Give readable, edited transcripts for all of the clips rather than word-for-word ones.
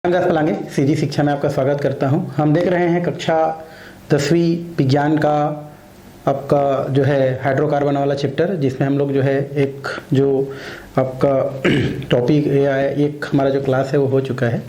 Ramdas पलांगे CG शिक्षा में आपका स्वागत करता हूं। हम देख रहे हैं कक्षा 10वीं विज्ञान का आपका जो है हाइड्रोकार्बन वाला चैप्टर, जिसमें हम लोग जो है एक जो आपका टॉपिक या एक हमारा जो क्लास है वो हो चुका है।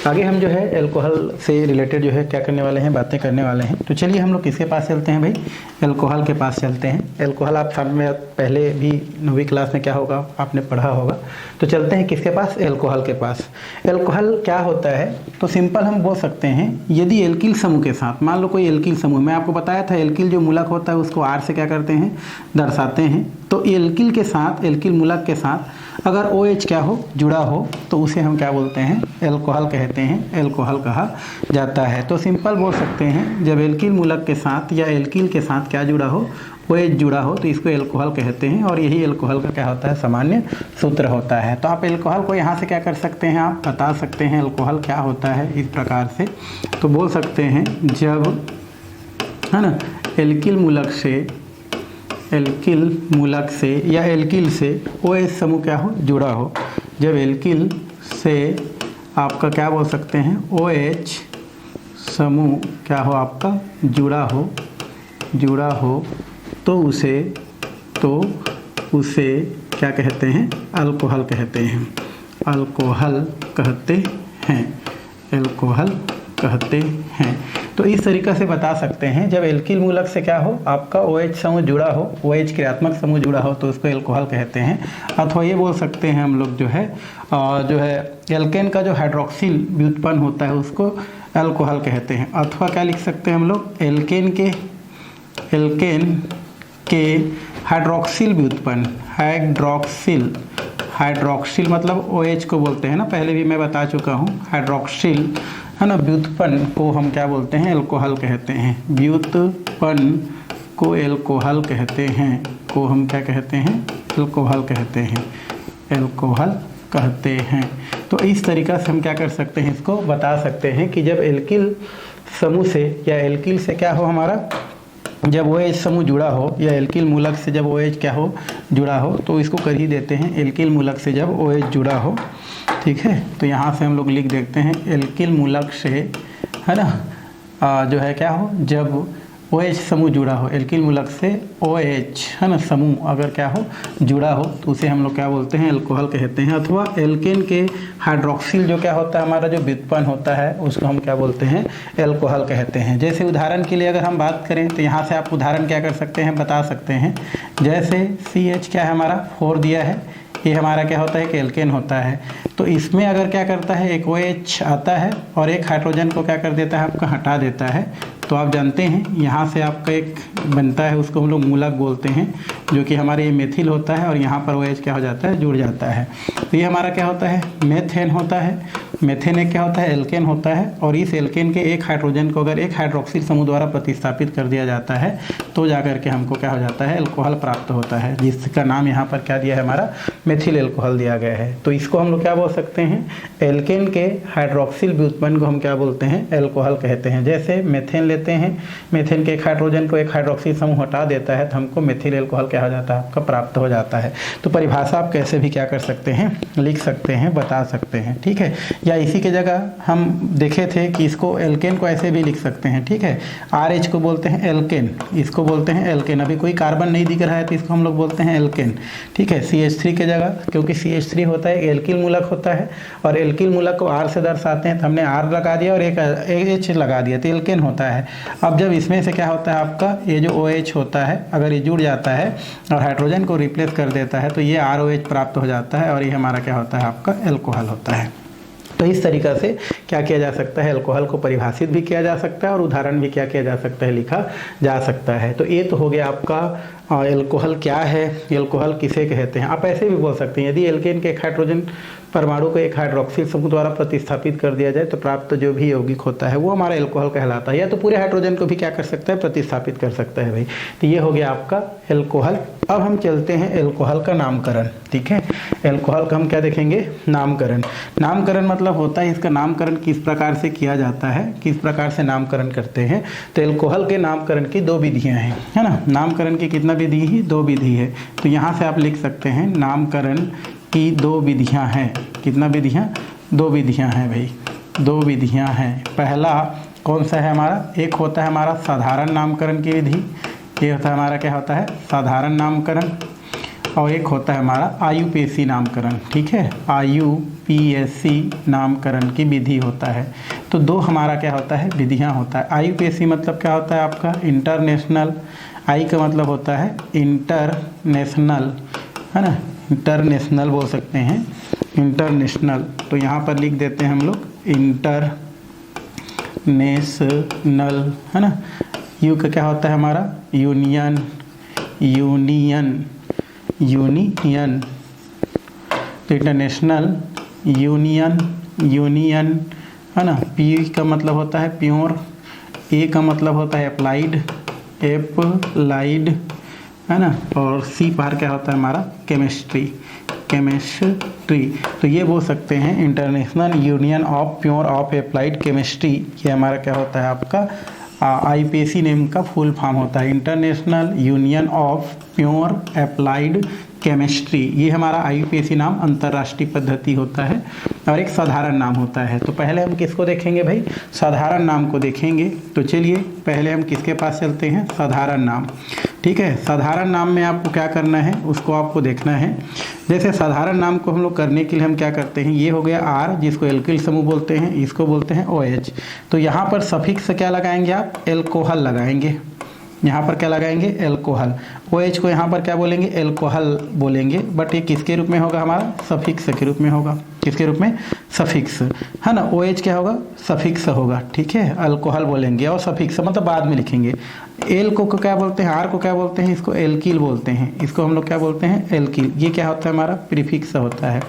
आगे हम जो है अल्कोहल से रिलेटेड जो है क्या करने वाले हैं, बातें करने वाले हैं। तो चलिए हम लोग किसके पास चलते हैं भाई, अल्कोहल के पास चलते हैं। अल्कोहल आप सामने पहले भी 9वीं क्लास में क्या होगा आपने पढ़ा होगा। तो चलते हैं किसके पास, अल्कोहल के पास। अल्कोहल क्या होता है, तो सिंपल हम बोल सकते हैं, यदि एल्किल समूह के साथ, मान लो कोई एल्किल समूह, मैं आपको बताया था एल्किल जो मूलक होता है उसको आर से क्या करते हैं, दर्शाते हैं। तो एल्किल के साथ, एल्किल मूलक के साथ अगर OH क्या हो, जुड़ा हो, तो उसे हम क्या बोलते हैं, अल्कोहल कहते हैं, अल्कोहल कहा जाता है। तो सिंपल बोल सकते हैं, जब एल्किल मूलक के साथ या एल्किल के साथ क्या जुड़ा हो, OH जुड़ा हो, तो इसको अल्कोहल कहते हैं। और यही अल्कोहल का क्या होता है, सामान्य सूत्र होता है। तो आप अल्कोहल को यहाँ से क्या कर सकते हैं, आप बता सकते हैं अल्कोहल क्या होता है इस प्रकार से। तो बोल सकते हैं, जब है ना एल्किल मूलक से या एल्किल से OH समूह क्या हो, जुड़ा हो। जब एल्किल से आपका क्या बोल सकते हैं, OH समूह क्या हो आपका, जुड़ा हो तो उसे क्या कहते हैं, अल्कोहल कहते हैं, अल्कोहल कहते हैं। तो इस तरीक़े से बता सकते हैं, जब एल्किल मूलक से क्या हो आपका OH समूह जुड़ा हो, OH क्रियात्मक समूह जुड़ा हो, तो उसको अल्कोहल कहते हैं। अथवा ये बोल सकते हैं हम लोग जो है एल्केन का जो हाइड्रोक्सिल व्युत्पन्न होता है उसको अल्कोहल कहते हैं। अथवा क्या लिख सकते हैं हम लोग, एल्केन के हाइड्रोक्सिल व्युत्पन्न, हाइड्रोक्सिल मतलब OH को बोलते हैं ना, पहले भी मैं बता चुका हूँ। हाइड्रोक्सिल है ना, व्युत्पन्न को हम क्या बोलते हैं, अल्कोहल कहते हैं। व्युत्पन्न को अल्कोहल कहते हैं, को हम क्या कहते हैं, अल्कोहल कहते हैं। तो इस तरीक़ा से हम क्या कर सकते हैं, इसको बता सकते हैं कि जब एल्किल समूह से या एल्किल से क्या हो हमारा, जब OH समूह जुड़ा हो या एल्किल मूलक से जब OH क्या हो, जुड़ा हो, तो इसको कर ही देते हैं एल्किल मूलक से जब OH जुड़ा हो। ठीक है, तो यहाँ से हम लोग लिख देते हैं एल्किल मूलक से, है ना जो है क्या हो, जब OH समूह जुड़ा हो, एल्किल मूलक से OH है ना समूह अगर क्या हो, जुड़ा हो, तो उसे हम लोग क्या बोलते हैं, अल्कोहल कहते हैं। अथवा एल्केन के हाइड्रोक्सिल जो क्या होता है हमारा, जो व्युत्पन्न होता है, उसको हम क्या बोलते हैं, अल्कोहल कहते हैं। जैसे उदाहरण के लिए अगर हम बात करें, तो यहाँ से आप उदाहरण क्या कर सकते हैं, बता सकते हैं। जैसे CH क्या है हमारा, 4 दिया है, ये हमारा क्या होता है कि एल्केन होता है। तो इसमें अगर क्या करता है, एक OH आता है और एक हाइड्रोजन को क्या कर देता है, आपका हटा देता है। तो आप जानते हैं यहाँ से आपका एक बनता है, उसको हम लोग मूलक बोलते हैं, जो कि हमारे ये मेथिल होता है और यहाँ पर OH क्या हो जाता है, जुड़ जाता है। तो ये हमारा क्या होता है, मेथेन होता है। मेथेन एक क्या होता है, एल्केन होता है। और इस एल्केन के एक हाइड्रोजन को अगर एक हाइड्रोक्सिल समूह द्वारा प्रतिस्थापित कर दिया जाता है, तो जाकर के हमको क्या हो जाता है, अल्कोहल प्राप्त होता है, जिसका नाम यहाँ पर क्या दिया है हमारा, मेथिल अल्कोहल दिया गया है। तो इसको हम लोग क्या बोल सकते हैं, एल्केन के हाइड्रोक्सिल व्युत्पन्न को हम क्या बोलते हैं, अल्कोहल कहते हैं। जैसे मेथेन लेते हैं, मेथेन के एक हाइड्रोजन को एक हाइड्रोक्सिल समूह हटा देता है, तो हमको मेथिल अल्कोहल क्या हो जाता है, आपका प्राप्त हो जाता है। तो परिभाषा आप कैसे भी क्या कर सकते हैं, लिख सकते हैं, बता सकते हैं। ठीक है, या इसी के जगह हम देखे थे कि इसको एल्केन को ऐसे भी लिख सकते हैं। ठीक है, RH को बोलते हैं एल्केन, इसको बोलते हैं एल्केन। अभी कोई कार्बन नहीं दिख रहा है तो इसको हम लोग बोलते हैं एल्केन। ठीक है, CH3 के जगह, क्योंकि CH3 होता है एल्किल मूलक होता है, और एल्किल मूलक को R से दर्शाते हैं, तो हमने R लगा दिया और एक H लगा दिया, तो एल्केन होता है। अब जब इसमें से क्या होता है आपका, ये जो OH होता है अगर ये जुड़ जाता है और हाइड्रोजन को रिप्लेस कर देता है, तो ये ROH प्राप्त हो जाता है, और ये हमारा क्या होता है, आपका अल्कोहल होता है। तो इस तरीक़ा से क्या किया जा सकता है, अल्कोहल को परिभाषित भी किया जा सकता है और उदाहरण भी क्या किया जा सकता है, लिखा जा सकता है। तो ये तो हो गया आपका अल्कोहल क्या है, अल्कोहल किसे कहते हैं। आप ऐसे भी बोल सकते हैं, यदि एल्केन के एक हाइड्रोजन परमाणु को एक हाइड्रोक्सिल समूह द्वारा प्रतिस्थापित कर दिया जाए, तो प्राप्त जो भी यौगिक होता है वो हमारा अल्कोहल कहलाता है। या तो पूरे हाइड्रोजन को भी क्या कर सकता है, प्रतिस्थापित कर सकता है भाई। तो ये हो गया आपका अल्कोहल। अब हम चलते हैं अल्कोहल का नामकरण। ठीक है, अल्कोहल का हम क्या देखेंगे, नामकरण। नामकरण मतलब होता है इसका नामकरण किस प्रकार से किया जाता है, किस प्रकार से नामकरण करते हैं। तो अल्कोहल के नामकरण की 2 विधियाँ हैं, है ना। नामकरण की कितना विधि ही, 2 विधि है। तो यहाँ से आप लिख सकते हैं नामकरण की 2 विधियाँ हैं। कितना विधियाँ, 2 विधियाँ हैं भाई। दो विधियां हैं। पहला कौन सा है हमारा, एक होता है हमारा साधारण नामकरण की विधि, ये होता है हमारा क्या होता है साधारण नामकरण, और एक होता है हमारा आयुपेशी नामकरण। ठीक है, आयुपीएससी नामकरण की विधि होता है। तो दो हमारा क्या होता है विधियां होता है। आयुपेशी मतलब क्या होता है आपका इंटरनेशनल, आई का मतलब होता है इंटरनेशनल, है ना, इंटरनेशनल बोल सकते हैं, इंटरनेशनल। तो यहाँ पर लिख देते हैं हम लोग इंटरनेशनल, है ना। यू का क्या होता है हमारा यूनियन, यूनियन, यूनियन। तो इंटरनेशनल यूनियन, यूनियन, है ना। पी का मतलब होता है प्योर, ए का मतलब होता है अप्लाइड, एप्लाइड, है ना, और सी पार क्या होता है हमारा केमिस्ट्री, केमिस्ट्री। तो ये बोल सकते हैं international union of pure of applied chemistry, ये हमारा क्या होता है आपका आईपीएसी नेम का फुल फॉर्म होता है, international union of pure applied chemistry. ये हमारा आईपीएसी नाम अंतर्राष्ट्रीय पद्धति होता है, और एक साधारण नाम होता है। तो पहले हम किसको देखेंगे भाई, साधारण नाम को देखेंगे। तो चलिए पहले हम किसके पास चलते हैं, साधारण नाम। ठीक है, साधारण नाम में आपको क्या करना है उसको आपको देखना है। जैसे साधारण नाम को हम लोग करने के लिए हम क्या करते हैं, ये हो गया आर जिसको एल्किल समूह बोलते हैं, इसको बोलते हैं OH। तो यहाँ पर सफिक्स क्या लगाएंगे आप, एल्कोहल लगाएंगे। यहाँ पर क्या लगाएंगे, एल्कोहल। OH को यहाँ पर क्या बोलेंगे, एल्कोहल बोलेंगे, बट ये किसके रूप में होगा हमारा, सफिक्स के रूप में होगा। किसके रूप में, सफिक्स, है ना। OH क्या होगा, सफिक्स होगा। ठीक है, अल्कोहल बोलेंगे और सफिक्स मतलब बाद में लिखेंगे। एल को क्या बोलते हैं, आर को क्या बोलते हैं, इसको एल्किल बोलते हैं, इसको हम लोग क्या बोलते हैं, एल्किल। ये क्या होता है हमारा प्रीफिक्स होता है।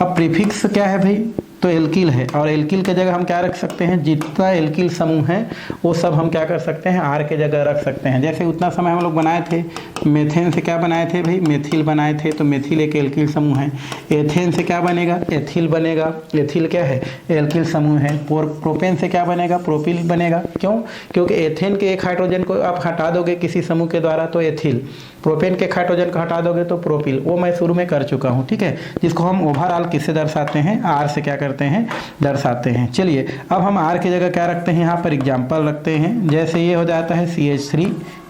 अब प्रीफिक्स क्या है भाई, तो एल्किल है, और एल्किल के जगह हम क्या रख सकते हैं, जितना एल्किल समूह है वो सब हम क्या कर सकते हैं, आर के जगह रख सकते हैं। जैसे उतना समय हम लोग बनाए थे, मेथेन से क्या बनाए थे भाई, मेथिल बनाए थे, तो मेथिल एक एल्किल समूह है। एथेन से क्या बनेगा, एथिल बनेगा, एथिल क्या है, एल्किल समूह है। प्रोपेन से क्या बनेगा, प्रोपिल बनेगा। क्यों, क्योंकि एथेन के एक हाइड्रोजन को आप हटा दोगे किसी समूह के द्वारा तो एथिल, प्रोपेन के हाइड्रोजन को हटा दोगे तो प्रोपिल। वो मैं शुरू में कर चुका हूँ। ठीक है, जिसको हम ओवरऑल किससे दर्शाते हैं, आर से क्या करते हैं, दर्शाते हैं। चलिए अब हम आर की जगह क्या रखते हैं, यहाँ पर एग्जाम्पल रखते हैं। जैसे ये हो जाता है CH3,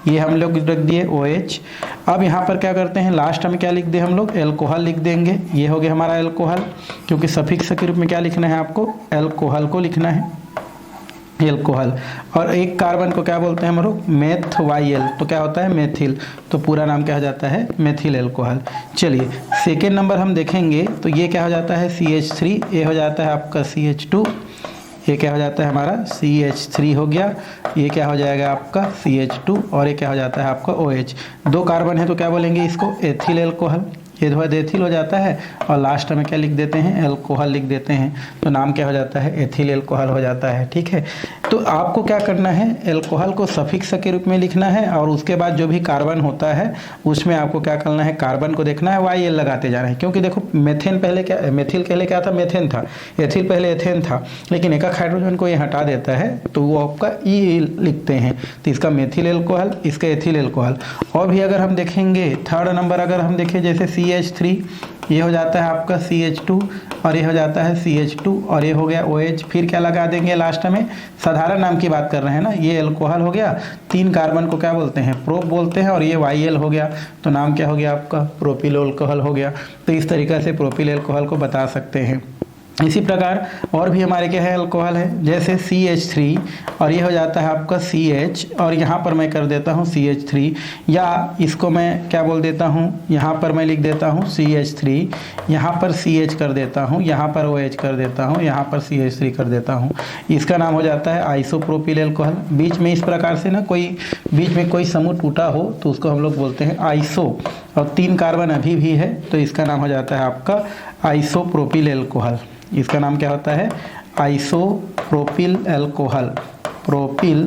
ये हम लोग रख दिए OH। अब यहाँ पर क्या करते हैं, लास्ट में क्या लिख दे हम लोग, एल्कोहल लिख देंगे। ये हो गया हमारा एल्कोहल, क्योंकि सफिक्स के रूप में क्या लिखना है आपको, एल्कोहल को लिखना है, एल्कोहल। और एक कार्बन को क्या बोलते हैं हम लोग, मेथवाइल, तो क्या होता है मेथिल, तो पूरा नाम क्या हो जाता है, मेथिल एल्कोहल। चलिए सेकेंड नंबर हम देखेंगे, तो ये क्या हो जाता है CH3, ये हो जाता है आपका CH2, ये क्या हो जाता है हमारा CH3 हो गया, ये क्या हो जाएगा आपका CH2, और ये क्या हो जाता है आपका OH। दो कार्बन है तो क्या बोलेंगे इसको, एथिल एल्कोहल, ये थोड़ा एथिल हो जाता है, और लास्ट में क्या लिख देते हैं, एल्कोहल लिख देते हैं, तो नाम क्या हो जाता है, एथिल एल्कोहल हो जाता है। ठीक है, तो आपको क्या करना है, एल्कोहल को सफिक्स के रूप में लिखना है, और उसके बाद जो भी कार्बन होता है उसमें आपको क्या करना है, कार्बन को देखना है, YL लगाते जाना है। क्योंकि देखो मेथेन पहले क्या, मेथिल पहले क्या था, मेथेन था, एथिल पहले एथेन था, लेकिन एक हाइड्रोजन को ये हटा देता है तो वो आपका E लिखते हैं, तो इसका मेथिल एल्कोहल, इसका एथिल एल्कोहल। और भी अगर हम देखेंगे थर्ड नंबर, अगर हम देखें जैसे CH3, ये हो जाता है आपका CH2, और ये हो जाता है CH2, और ये हो गया OH। फिर क्या लगा देंगे लास्ट में, साधारण नाम की बात कर रहे हैं ना, ये एल्कोहल हो गया, तीन कार्बन को क्या बोलते हैं, प्रोप बोलते हैं, और ये YL हो गया, तो नाम क्या हो गया आपका, प्रोपिल एल्कोहल हो गया। तो इस तरीक़े से प्रोपिल एल्कोहल को बता सकते हैं। इसी प्रकार और भी हमारे क्या है, अल्कोहल है, जैसे CH3, और ये हो जाता है आपका CH, और यहाँ पर मैं कर देता हूँ CH3, या इसको मैं क्या बोल देता हूँ, यहाँ पर मैं लिख देता हूँ CH3, यहाँ पर CH कर देता हूँ, यहाँ पर OH कर देता हूँ, यहाँ पर CH3 कर देता हूँ। इसका नाम हो जाता है आइसोप्रोपिल एल्कोहल। बीच में इस प्रकार से ना कोई बीच में कोई समूह टूटा हो तो उसको हम लोग बोलते हैं आइसो, और तीन कार्बन अभी भी है तो इसका नाम हो जाता है आपका आइसोप्रोपिल एल्कोहल। इसका नाम क्या होता है, आइसोप्रोपिल एल्कोहल, प्रोपिल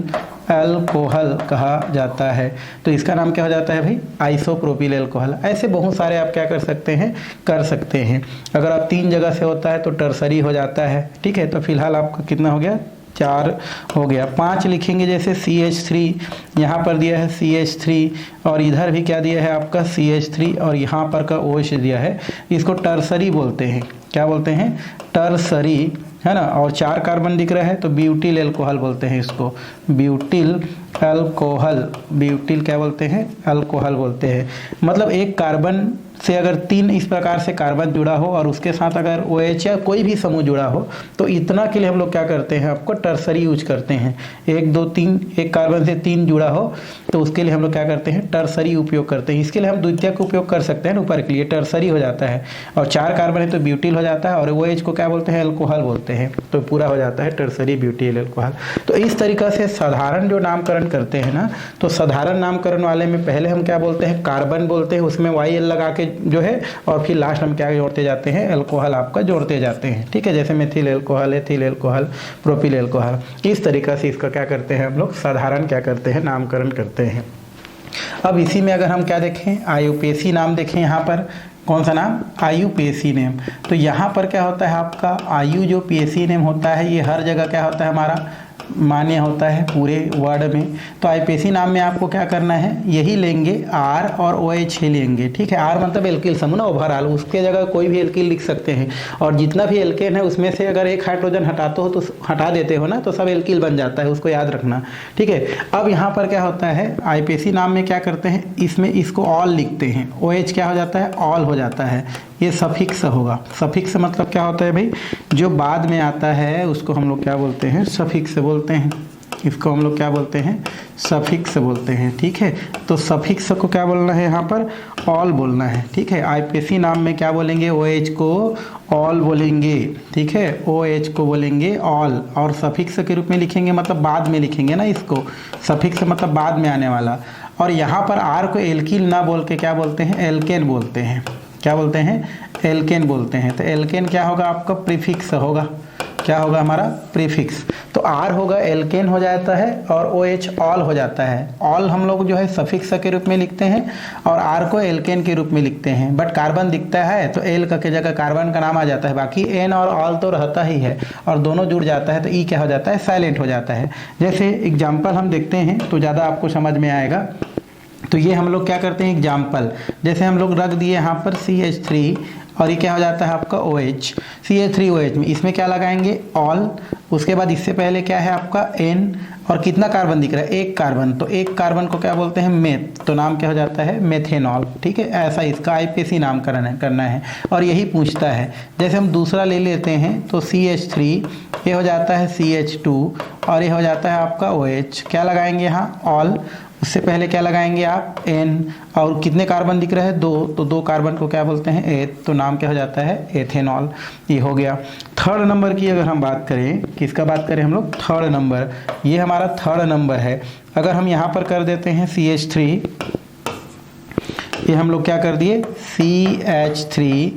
एल्कोहल कहा जाता है। तो इसका नाम क्या हो जाता है भाई, आइसोप्रोपिल एल्कोहल। ऐसे बहुत सारे आप क्या कर सकते हैं, कर सकते हैं। अगर आप तीन जगह से होता है तो टर्सरी हो जाता है। ठीक है, तो फिलहाल आपका कितना हो गया, 4 हो गया। 5 लिखेंगे जैसे CH3, यहाँ पर दिया है CH3, और इधर भी क्या दिया है आपका CH3, और यहाँ पर का OH दिया है। इसको टर्सरी बोलते हैं, क्या बोलते हैं, टर्सरी है ना, और 4 कार्बन दिख रहा है तो ब्यूटिल एल्कोहल बोलते हैं इसको, ब्यूटिल अल्कोहल, ब्यूटिल क्या बोलते हैं, अल्कोहल बोलते हैं। मतलब एक कार्बन से अगर 3 इस प्रकार से कार्बन जुड़ा हो और उसके साथ अगर OH या कोई भी समूह जुड़ा हो तो इतना के लिए हम लोग क्या करते हैं, आपको टर्सरी यूज करते हैं। 1 2 3 एक कार्बन से 3 जुड़ा हो तो उसके लिए हम लोग क्या करते हैं, टर्सरी उपयोग करते हैं। इसके लिए हम द्वितीयक का उपयोग कर सकते हैं, ऊपर के लिए टर्सरी हो जाता है, और 4 कार्बन है तो ब्यूटिल हो जाता है, और OH को क्या बोलते हैं, एल्कोहल बोलते हैं, तो पूरा हो जाता है टर्सरी ब्यूटिल एल्कोहल। तो इस तरीक़ा से साधारण जो नामकरण करते हैं ना, तो साधारण नामकरण वाले में पहले हम क्या बोलते हैं, कार्बन बोलते हैं, उसमें YL लगा के जो है, और फिर लास्ट हम क्या जोड़ते जाते हैं, एल्कोहल आपका जोड़ते जाते हैं। ठीक है, जैसे methyl alcohol, ethyl alcohol, propyl alcohol, इस तरीक़ा से इसका क्या करते हैं हम लोग, साधारण क्या करते हैं, नामकरण करते हैं। अब इसी में अगर हम क्या देखें, आयुपेसी नाम देखें, यहाँ पर कौन सा नाम, आयुपेसी नेम। तो यहाँ पर क्या होता है आपका, आयु जो पेसी नेम होता है ये हर जगह क्या होता है हमारा मान्य होता है पूरे वर्ड में। तो आयुपेसी नाम में आपको क्या करना है, यही लेंगे R और OH ही लेंगे। ठीक है, R मतलब एल्किल समूह ना, ओवरऑल, उसके जगह कोई भी एल्किल लिख सकते हैं, और जितना भी एल्केन है उसमें से अगर एक हाइड्रोजन हटाते हो तो हटा देते हो ना, तो सब एल्किल बन जाता है, उसको याद रखना। ठीक है, अब यहाँ पर क्या होता है, आयुपेसी नाम में क्या करते हैं, इसमें इसको ऑल लिखते हैं, OH क्या हो जाता है, ऑल हो जाता है, ये सफिक्स होगा। सफिक्स मतलब क्या होता है भाई, जो बाद में आता है उसको हम लोग क्या बोलते हैं, सफिक्स बोलते हैं, इसको हम लोग क्या बोलते हैं, सफिक्स बोलते हैं। ठीक है, तो सफिक्स को क्या बोलना है, यहाँ पर ऑल बोलना है। ठीक है, आयुपेसी नाम में क्या बोलेंगे, OH को ऑल बोलेंगे। ठीक है, OH को बोलेंगे ऑल, और सफिक्स के रूप में लिखेंगे, मतलब बाद में लिखेंगे ना इसको, सफिक्स मतलब बाद में आने वाला। और यहाँ पर R को एल्किल ना बोल के क्या बोलते हैं, एल्केन बोलते हैं। क्या बोलते हैं, एल्केन बोलते हैं। तो एल्केन क्या होगा आपका, प्रीफिक्स होगा, क्या होगा हमारा, प्रीफिक्स। तो R होगा एल्केन हो जाता है, और OH ऑल हो जाता है। ऑल हम लोग जो है सफिक्स के रूप में लिखते हैं, और R को एल्केन के रूप में लिखते हैं। बट कार्बन दिखता है तो एल के जगह कार्बन का नाम आ जाता है, बाकी N और ऑल तो रहता ही है, और दोनों जुड़ जाता है तो E क्या हो जाता है, साइलेंट हो जाता है। जैसे एग्जाम्पल हम देखते हैं तो ज़्यादा आपको समझ में आएगा। तो ये हम लोग क्या करते हैं, एग्जाम्पल जैसे हम लोग रख दिए यहाँ पर CH3, और ये क्या हो जाता है आपका OH, CH3OH में इसमें क्या लगाएंगे, ऑल, उसके बाद इससे पहले क्या है आपका N, और कितना कार्बन दिख रहा है, एक कार्बन, तो एक कार्बन को क्या बोलते हैं, मेथ, तो नाम क्या हो जाता है, मेथेनॉल। ठीक है, ऐसा इसका आयुपेसी नामकरण करना है, और यही पूछता है। जैसे हम दूसरा ले लेते हैं तो CH3, ये हो जाता है CH2, और ये हो जाता है आपका OH, क्या लगाएंगे यहाँ, ऑल, उससे पहले क्या लगाएंगे आप, N, और कितने कार्बन दिख रहे हैं, 2, तो 2 कार्बन को क्या बोलते हैं, एथ, तो नाम क्या हो जाता है, एथेनॉल। ये हो गया। थर्ड नंबर की अगर हम बात करें, किसका बात करें हम लोग, थर्ड नंबर, ये हमारा थर्ड नंबर है। अगर हम यहाँ पर कर देते हैं CH3, ये हम लोग क्या कर दिए, CH3,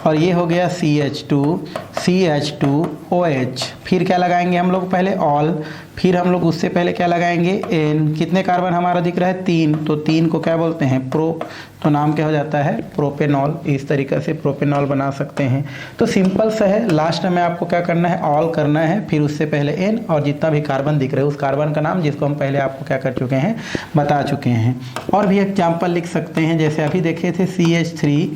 और ये हो गया CH2OH, फिर क्या लगाएंगे हम लोग, पहले ऑल, फिर हम लोग उससे पहले क्या लगाएंगे, N, कितने कार्बन हमारा दिख रहा है, 3, तो 3 को क्या बोलते हैं, प्रो, तो नाम क्या हो जाता है, प्रोपेनॉल। इस तरीक़े से प्रोपेनॉल बना सकते हैं। तो सिंपल सा है, लास्ट में आपको क्या करना है, ऑल करना है, फिर उससे पहले N, और जितना भी कार्बन दिख रहा है उस कार्बन का नाम, जिसको हम पहले आपको क्या कर चुके हैं, बता चुके हैं। और भी एग्जाम्पल लिख सकते हैं, जैसे अभी देखे थे CH3,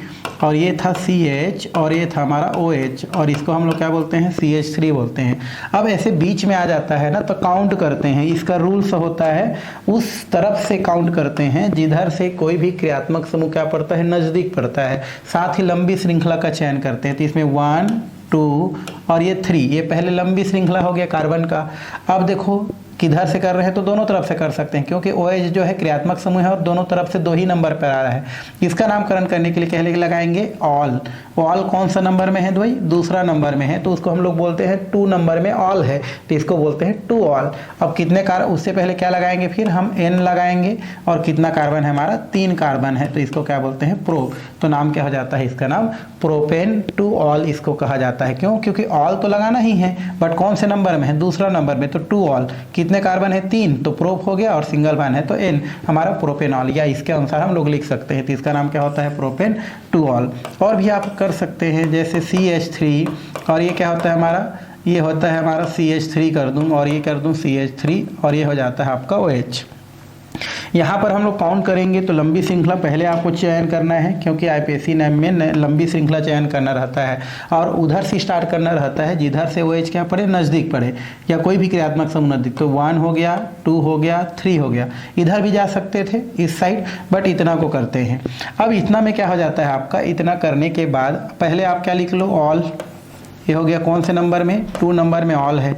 और ये था CH, और ये था हमारा OH, और इसको हम लोग क्या बोलते हैं, CH3 बोलते हैं। अब ऐसे बीच में आ जाता है ना, तो काउंट करते हैं, इसका रूल्स होता है उस तरफ से काउंट करते हैं जिधर से कोई भी क्रियात्मक समूह क्या पड़ता है, नज़दीक पड़ता है, साथ ही लंबी श्रृंखला का चयन करते हैं। तो इसमें 1 2 और ये 3, ये पहले लंबी श्रृंखला हो गया कार्बन का। अब देखो किधर से कर रहे हैं, तो दोनों तरफ से कर सकते हैं, क्योंकि OH जो है क्रियात्मक समूह है और दोनों तरफ से 2 ही नंबर पर आ रहा है। इसका नामकरण करने के लिए पहले लगाएंगे ऑल। ऑल कौन सा नंबर में है भाई, दूसरा नंबर में है, तो उसको हम लोग बोलते हैं 2 नंबर में ऑल है, तो इसको बोलते हैं 2 ऑल। अब कितने कार्बन, उससे पहले क्या लगाएंगे, फिर हम N लगाएंगे, और कितना कार्बन है हमारा, 3 कार्बन है, तो इसको क्या बोलते हैं, प्रो, तो नाम क्या हो जाता है, इसका नाम प्रोपेन 2 ऑल इसको कहा जाता है। क्यों, क्योंकि ऑल तो लगाना ही है, बट कौन से नंबर में है, दूसरा नंबर में, तो 2 ऑल। कितने कार्बन है, 3, तो प्रोप हो गया, और सिंगल बॉन्ड है तो N, हमारा प्रोपेनॉल, या इसके अनुसार हम लोग लिख सकते हैं। तो इसका नाम क्या होता है, प्रोपेन 2 ऑल। और भी आप कर सकते हैं, जैसे CH3, और ये क्या होता है हमारा, ये होता है हमारा CH3 कर दूं, और ये कर दूं CH3, और ये हो जाता है आपका OH। यहाँ पर हम लोग काउंट करेंगे तो लंबी श्रृंखला पहले आपको चयन करना है, क्योंकि आईपीएससी नेम में लंबी श्रृंखला चयन करना रहता है और उधर से स्टार्ट करना रहता है जिधर से OH क्या पड़े, नज़दीक पड़े, या कोई भी क्रियात्मक समूह नज़दीक। तो 1 हो गया, 2 हो गया, 3 हो गया। इधर भी जा सकते थे इस साइड, बट इतना को करते हैं। अब इतना में क्या हो जाता है आपका, इतना करने के बाद पहले आप क्या लिख लो, ऑल। ये हो गया कौन से नंबर में, 2 नंबर में ऑल है।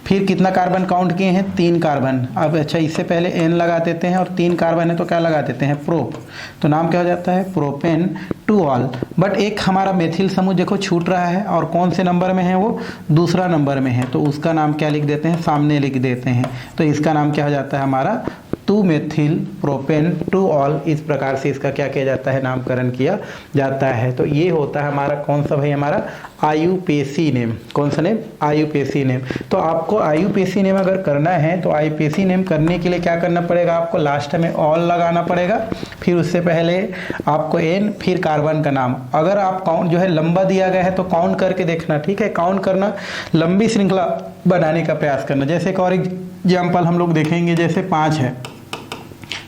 फिर कितना कार्बन काउंट किए हैं, 3 कार्बन। अब अच्छा इससे पहले N लगा देते हैं और 3 कार्बन है तो क्या लगा देते हैं, प्रोप। तो नाम क्या हो जाता है, प्रोपेन टू ऑल। बट एक हमारा मेथिल समूह देखो छूट रहा है, और कौन से नंबर में है वो, दूसरा नंबर में है, तो उसका नाम क्या लिख देते हैं, सामने लिख देते हैं। तो इसका नाम क्या हो जाता है हमारा, 2 मेथिल प्रोपेन टू ऑल। इस प्रकार से इसका क्या किया जाता है, नामकरण किया जाता है। तो ये होता है हमारा कौन सा भाई, हमारा आईयूपीएसी नेम। कौन सा नेम, आईयूपीएसी नेम। तो आपको आईयूपीएसी नेम अगर करना है तो आईयूपीएसी नेम करने के लिए क्या करना पड़ेगा, आपको लास्ट में ऑल लगाना पड़ेगा, फिर उससे पहले आपको N, फिर कार्बन का नाम। अगर आप काउंट जो है लंबा दिया गया है तो काउंट करके देखना, ठीक है, काउंट करना, लंबी श्रृंखला बनाने का प्रयास करना। जैसे एक और एग्जाम्पल हम लोग देखेंगे, जैसे 5 है,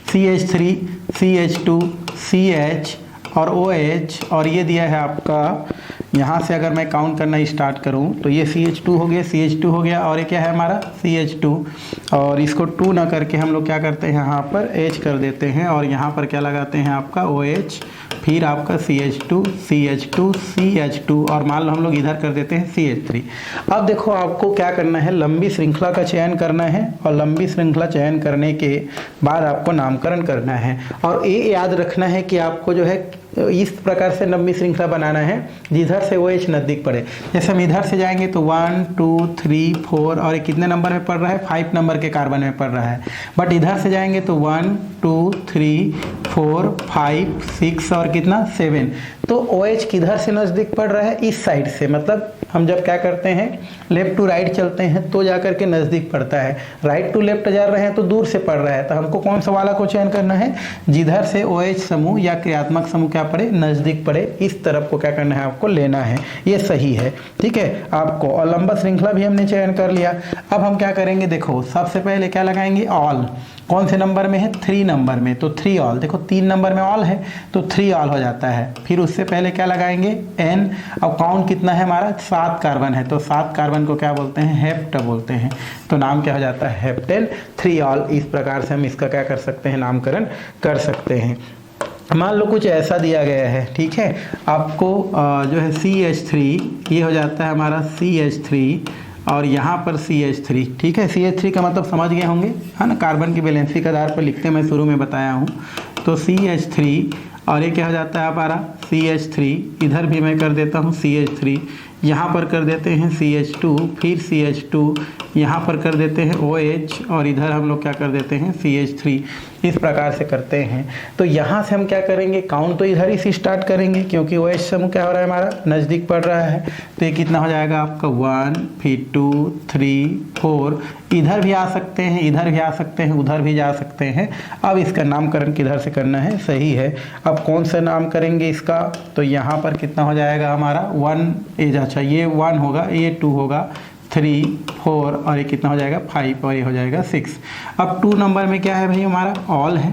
CH3, CH2, CH और OH, और ये दिया है आपका, यहाँ से अगर मैं काउंट करना स्टार्ट करूँ तो ये CH2 हो गया, CH2 हो गया, और ये क्या है हमारा CH2, और इसको 2 ना करके हम लोग क्या करते हैं, यहाँ पर H कर देते हैं, और यहाँ पर क्या लगाते हैं आपका OH, फिर आपका CH2, CH2, CH2, और मान लो हम लोग इधर कर देते हैं CH3। अब देखो आपको क्या करना है, लंबी श्रृंखला का चयन करना है, और लंबी श्रृंखला चयन करने के बाद आपको नामकरण करना है। और ये याद रखना है कि आपको जो है इस प्रकार से लंबी श्रृंखला बनाना है जिधर से OH नज़दीक पड़े। जैसे हम इधर से जाएंगे तो 1 2 3 4, और ये कितने नंबर में पड़ रहा है, 5 नंबर के कार्बन में पड़ रहा है। बट इधर से जाएंगे तो 1 2 3 4 5 6 और कितना 7। तो OH किधर से नज़दीक पड़ रहा है, इस साइड से। मतलब हम जब क्या करते हैं, लेफ्ट टू राइट चलते हैं तो जाकर के नज़दीक पड़ता है, राइट टू लेफ्ट जा रहे हैं तो दूर से पड़ रहा है। तो हमको कौन सा वाला को चयन करना है, जिधर से OH समूह या क्रियात्मक समूह क्या पड़े, नज़दीक पड़े, इस तरफ को क्या करना है, आपको लेना है। ये सही है, ठीक है आपको। और लंबा श्रृंखला भी हमने चयन कर लिया। अब हम क्या करेंगे, देखो सबसे पहले क्या लगाएंगे, ऑल। कौन से नंबर में है, 3 नंबर में, तो 3 ऑल। देखो 3 नंबर में ऑल है तो 3 ऑल हो जाता है। फिर उससे पहले क्या लगाएंगे, N। अब काउंट कितना है हमारा, 7 कार्बन है, तो 7 कार्बन को क्या बोलते हैं, हेप्ट बोलते हैं। तो नाम क्या हो जाता है, हेप्टेन 3 ऑल। इस प्रकार से हम इसका क्या कर सकते हैं, नामकरण कर सकते हैं। मान लो कुछ ऐसा दिया गया है, ठीक है, आपको जो है CH3, ये हो जाता है हमारा CH3, और यहाँ पर CH3, ठीक है। CH3 का मतलब समझ गए होंगे, है ना, कार्बन की वैलेंसी के आधार पर लिखते हैं, मैं शुरू में बताया हूँ। तो CH3, और ये क्या हो जाता है हमारा CH3, इधर भी मैं कर देता हूँ CH3, यहाँ पर कर देते हैं CH2, फिर CH2, यहाँ पर कर देते हैं OH, और इधर हम लोग क्या कर देते हैं CH3। इस प्रकार से करते हैं। तो यहाँ से हम क्या करेंगे, काउंट तो इधर ही से स्टार्ट करेंगे, क्योंकि OH समूह क्या हो रहा है हमारा, नज़दीक पड़ रहा है। तो ये कितना हो जाएगा आपका, 1 फिर 2 3 4। इधर भी आ सकते हैं, इधर भी आ सकते हैं, उधर भी जा सकते हैं। अब इसका नामकरण किधर से करना है, सही है। अब कौन सा नाम करेंगे इसका, तो यहाँ पर कितना हो जाएगा हमारा 1, अच्छा ये 1 होगा, ये 2 होगा, 3 4, और ये कितना हो जाएगा 5, और ये हो जाएगा 6। अब 2 नंबर में क्या है भाई हमारा, ऑल है,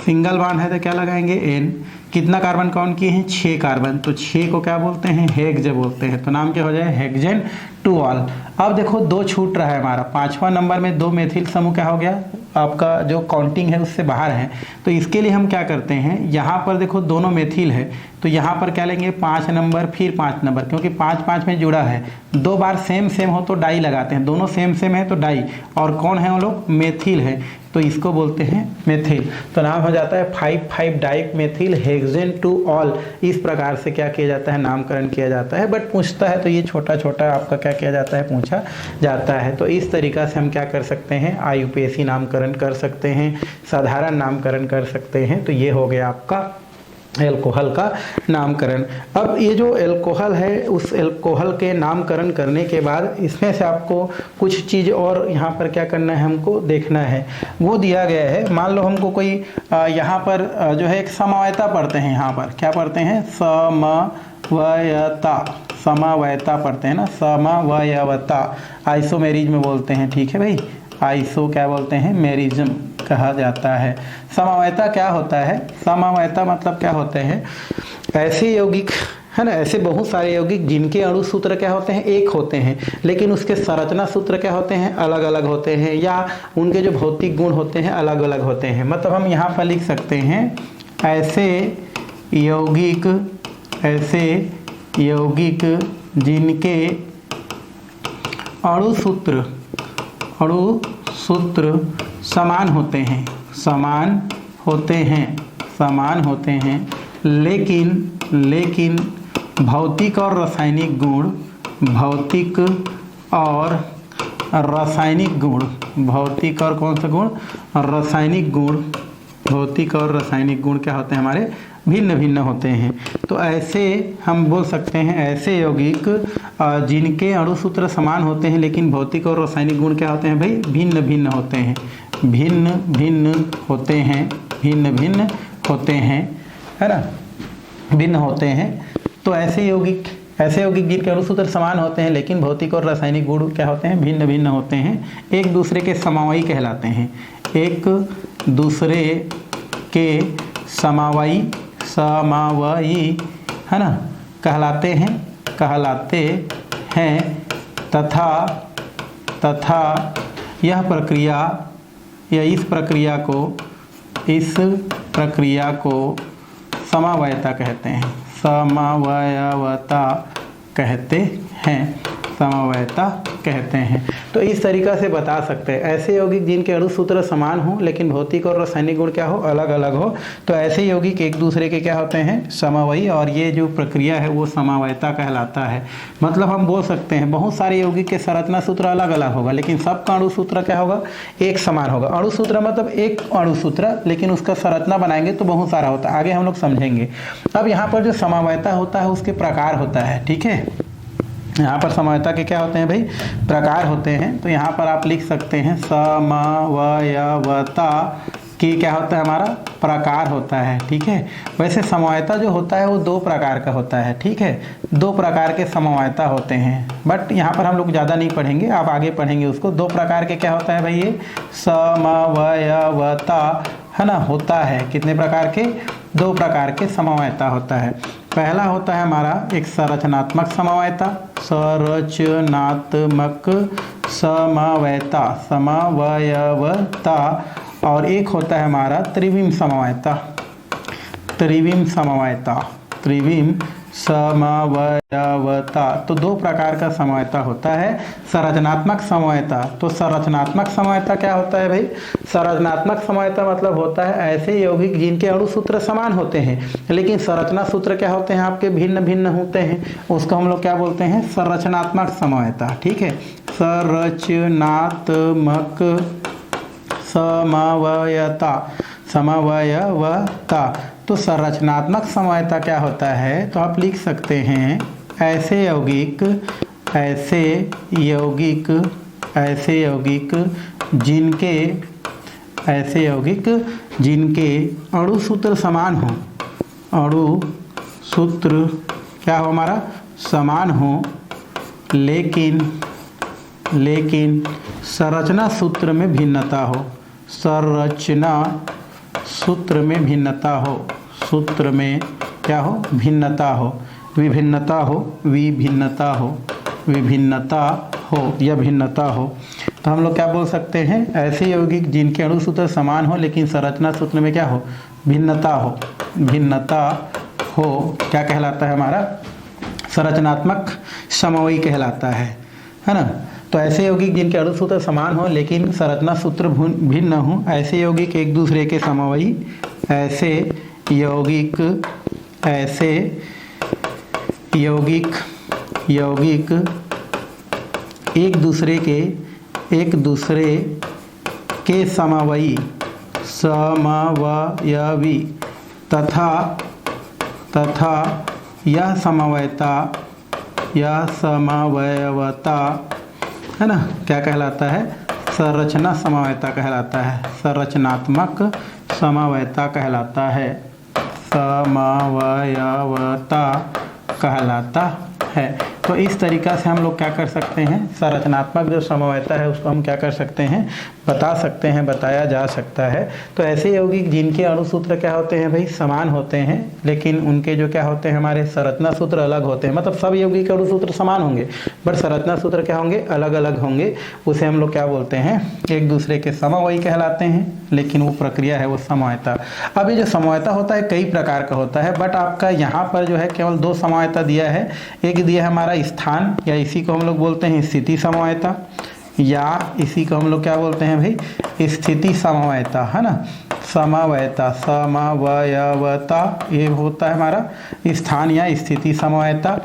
सिंगल बॉन्ड है, तो क्या लगाएंगे N। कितना कार्बन काउंट किए हैं, 6 कार्बन, तो 6 को क्या बोलते हैं, हेक्स बोलते हैं। तो नाम क्या हो जाए, हेक्सेन टू ऑल। अब देखो 2 छूट रहा है हमारा, 5वां नंबर में 2 मेथिल समूह क्या हो गया, आपका जो काउंटिंग है उससे बाहर है। तो इसके लिए हम क्या करते हैं, यहाँ पर देखो दोनों मेथिल है, तो यहाँ पर क्या लेंगे, 5 नंबर फिर 5 नंबर, क्योंकि 5 5 में जुड़ा है। 2 बार सेम सेम हो तो डाई लगाते हैं, दोनों सेम सेम है तो डाई, और कौन है वो लोग, मेथिल है, तो इसको बोलते हैं मेथिल। तो नाम हो जाता है 5,5 dimethyl hexane two ol. इस प्रकार से क्या किया जाता है, नामकरण किया जाता है। बट पूछता है तो ये छोटा छोटा आपका क्या किया जाता है, पूछा जाता है। तो इस तरीका से हम क्या कर सकते हैं, आईयूपीएसी नामकरण कर सकते हैं, साधारण नामकरण कर सकते हैं। तो ये हो गया आपका एल्कोहल का नामकरण। अब ये जो एल्कोहल है, उस एल्कोहल के नामकरण करने के बाद इसमें से आपको कुछ चीज़ और यहाँ पर क्या करना है, हमको देखना है। वो दिया गया है, मान लो हमको कोई यहाँ पर जो है एक समवायता पढ़ते हैं, यहाँ पर क्या पढ़ते हैं, समवायता, समवायता पढ़ते हैं ना, समवायवता आइसोमेरिज में बोलते हैं, ठीक है भाई, आइसो क्या बोलते हैं, मेरिज्म कहा जाता है। समवायता क्या होता है? समवायता मतलब क्या होते हैं? ऐसे यौगिक है ना, ऐसे बहुत सारे यौगिक जिनके अणु सूत्र क्या होते हैं, एक होते हैं, लेकिन उसके संरचना सूत्र क्या होते हैं, अलग अलग होते हैं, या उनके जो भौतिक गुण होते हैं अलग अलग होते हैं। मतलब हम यहाँ पर लिख सकते हैं ऐसे यौगिक जिनके अणु सूत्र समान होते हैं, लेकिन भौतिक और रासायनिक गुण क्या होते हैं हमारे, भिन्न भिन्न होते हैं। तो ऐसे हम बोल सकते हैं ऐसे यौगिक जिनके अणु सूत्र समान होते हैं लेकिन भौतिक और रासायनिक गुण क्या होते हैं भाई, भिन्न भिन्न होते हैं, है ना, भिन्न होते हैं। तो ऐसे यौगिक जिनके अणु सूत्र समान होते हैं लेकिन भौतिक और रासायनिक गुण क्या होते हैं, भिन्न भिन्न होते हैं, एक दूसरे के समवायी कहलाते हैं। एक दूसरे के समवायी है ना कहलाते हैं तथा यह प्रक्रिया या इस प्रक्रिया को समवायता कहते हैं। समवायता कहते हैं। तो इस तरीक़ा से बता सकते हैं ऐसे यौगिक जिनके अणु सूत्र समान हो लेकिन भौतिक और रासायनिक गुण क्या हो, अलग अलग हो, तो ऐसे यौगिक एक दूसरे के क्या होते हैं, समवायी, और ये जो प्रक्रिया है वो समवायता कहलाता है। मतलब हम बोल सकते हैं बहुत सारे यौगिक के संरचना सूत्र अलग अलग होगा लेकिन सबका अणु सूत्र क्या होगा, एक समान होगा। अणु सूत्र मतलब एक अणु सूत्र, लेकिन उसका संरचना बनाएंगे तो बहुत सारा होता है, आगे हम लोग समझेंगे। अब यहाँ पर जो समवायता होता है उसके प्रकार होता है, ठीक है। यहाँ पर समवायता के क्या होते हैं भाई, प्रकार होते हैं। तो यहाँ पर आप लिख सकते हैं समवायता की क्या होता है, हमारा प्रकार होता है, ठीक है। वैसे समवायता जो होता है वो दो प्रकार का होता है, ठीक है, दो प्रकार के समवायता होते हैं, बट यहाँ पर हम लोग ज़्यादा नहीं पढ़ेंगे, आप आगे पढ़ेंगे उसको। दो प्रकार के क्या होता है भाई, ये समवायता है ना होता है। कितने प्रकार के, दो प्रकार के समवायता होता है। पहला होता है हमारा एक संरचनात्मक समवायता, समवायता, और एक होता है हमारा त्रिविम समवायता। तो दो प्रकार का समवायता होता है। संरचनात्मक समवायता, तो संरचनात्मक समवायता क्या होता है भाई, संरचनात्मक समवायता मतलब होता है ऐसे यौगिक जिनके अणु सूत्र समान होते हैं लेकिन संरचना सूत्र क्या होते हैं आपके, भिन्न भिन्न होते हैं, उसको हम लोग क्या बोलते हैं, संरचनात्मक समवायता, ठीक है। संरचनात्मक समवायता। तो संरचनात्मक समवायता क्या होता है, तो आप लिख सकते हैं ऐसे यौगिक जिनके अणु सूत्र समान हो, अणु सूत्र क्या हो हमारा, समान हो, लेकिन संरचना सूत्र में भिन्नता हो, सूत्र में क्या हो, भिन्नता हो, विभिन्नता हो। तो हम लोग क्या बोल सकते हैं, ऐसे यौगिक जिनके अणु सूत्र समान हो लेकिन संरचना सूत्र में क्या हो, भिन्नता हो, क्या कहलाता है हमारा, संरचनात्मक समवायी कहलाता है ना। तो ऐसे यौगिक जिनके अणु सूत्र समान हो लेकिन संरचना सूत्र भिन्न हो, ऐसे यौगिक एक दूसरे के समवायी, ऐसे यौगिक एक दूसरे के समवायी तथा यह समवायता है ना क्या कहलाता है, संरचना समवायता कहलाता है, संरचनात्मक समवायता कहलाता है, समवायता कहलाता है। तो इस तरीका से हम लोग क्या कर सकते हैं, संरचनात्मक जो समवायता है उसको हम क्या कर सकते हैं, बता सकते हैं, बताया जा सकता है। तो ऐसे यौगिक जिनके अणुसूत्र क्या होते हैं भाई, समान होते हैं, लेकिन उनके जो क्या होते हैं, हमारे संरचना सूत्र अलग होते हैं। मतलब सब यौगिक के अणुसूत्र समान होंगे बट संरचना सूत्र क्या होंगे, अलग अलग होंगे। उसे हम लोग क्या बोलते हैं, एक दूसरे के समवयी कहलाते हैं, लेकिन वो प्रक्रिया है वो समवायता। अब ये जो समवायता होता है कई प्रकार का होता है, बट आपका यहाँ पर जो है केवल 2 समवायता दिया है। एक दिया है हमारा स्थान, या इसी को हम लोग बोलते हैं स्थिति समवायता, या इसी को हम लोग क्या बोलते हैं भाई, स्थिति समवायता, है ना। समवायता, समवयवता, ये होता है हमारा स्थान या स्थिति समवायता।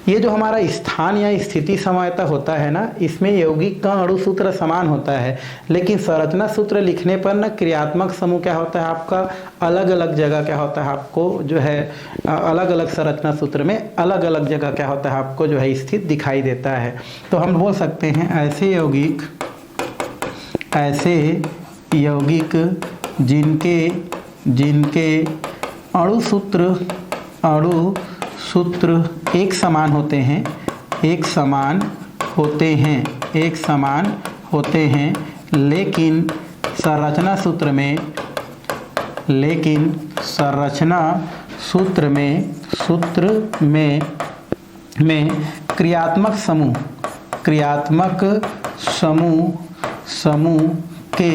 ये जो हमारा स्थान या स्थिति समवायता होता है ना, इसमें यौगिक का अणुसूत्र समान होता है, लेकिन संरचना सूत्र लिखने पर ना क्रियात्मक समूह क्या होता है आपका, अलग अलग जगह क्या होता है आपको जो है, अलग अलग संरचना सूत्र में अलग अलग जगह क्या होता है आपको जो है स्थित दिखाई देता है। तो हम बोल सकते हैं ऐसे यौगिक जिनके अणुसूत्र एक समान होते हैं, लेकिन संरचना सूत्र में क्रियात्मक समूह के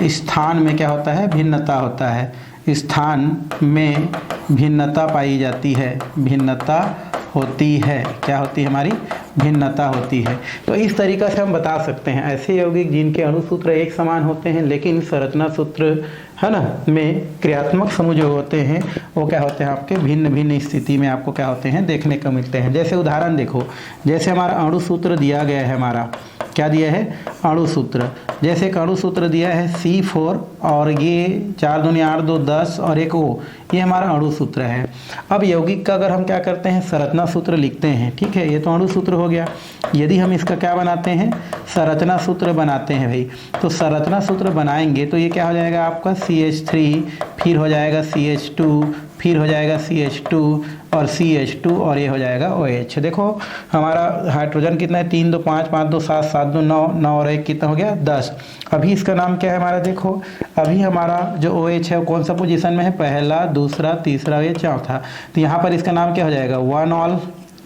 स्थान में क्या होता है, भिन्नता होता है। स्थान में भिन्नता पाई जाती है, भिन्नता होती है, क्या होती है हमारी, भिन्नता होती है। तो इस तरीका से हम बता सकते हैं ऐसे यौगिक जिनके अणुसूत्र एक समान होते हैं, लेकिन संरचना सूत्र है ना में क्रियात्मक समूह जो होते हैं वो क्या होते हैं आपके भिन्न भिन्न स्थिति में आपको क्या होते हैं देखने को मिलते हैं। जैसे उदाहरण देखो, जैसे हमारा अणुसूत्र दिया गया है, हमारा क्या दिया है, अणुसूत्र। जैसे एक अणुसूत्र दिया है C4 और ये 4 दूनी 8 2 10 और एक O, ये हमारा अणुसूत्र है। अब यौगिक का अगर हम क्या करते हैं, संरचना सूत्र लिखते हैं, ठीक है, ये तो अणुसूत्र हो गया। यदि हम इसका क्या बनाते हैं, संरचना सूत्र बनाते हैं भाई, तो संरचना सूत्र बनाएंगे तो ये क्या हो जाएगा आपका CH3, फिर हो जाएगा CH2, फिर हो जाएगा CH2 और CH2 और ये हो जाएगा OH। देखो हमारा हाइड्रोजन कितना है, 3 2 5 5 2 7 7 2 9 9 और 1 कितना हो गया 10। अभी इसका नाम क्या है हमारा, देखो अभी हमारा जो OH है वो कौन सा पोजीशन में है, पहला, दूसरा, तीसरा, ये चौथा। तो यहाँ पर इसका नाम क्या हो जाएगा, 1 ऑल,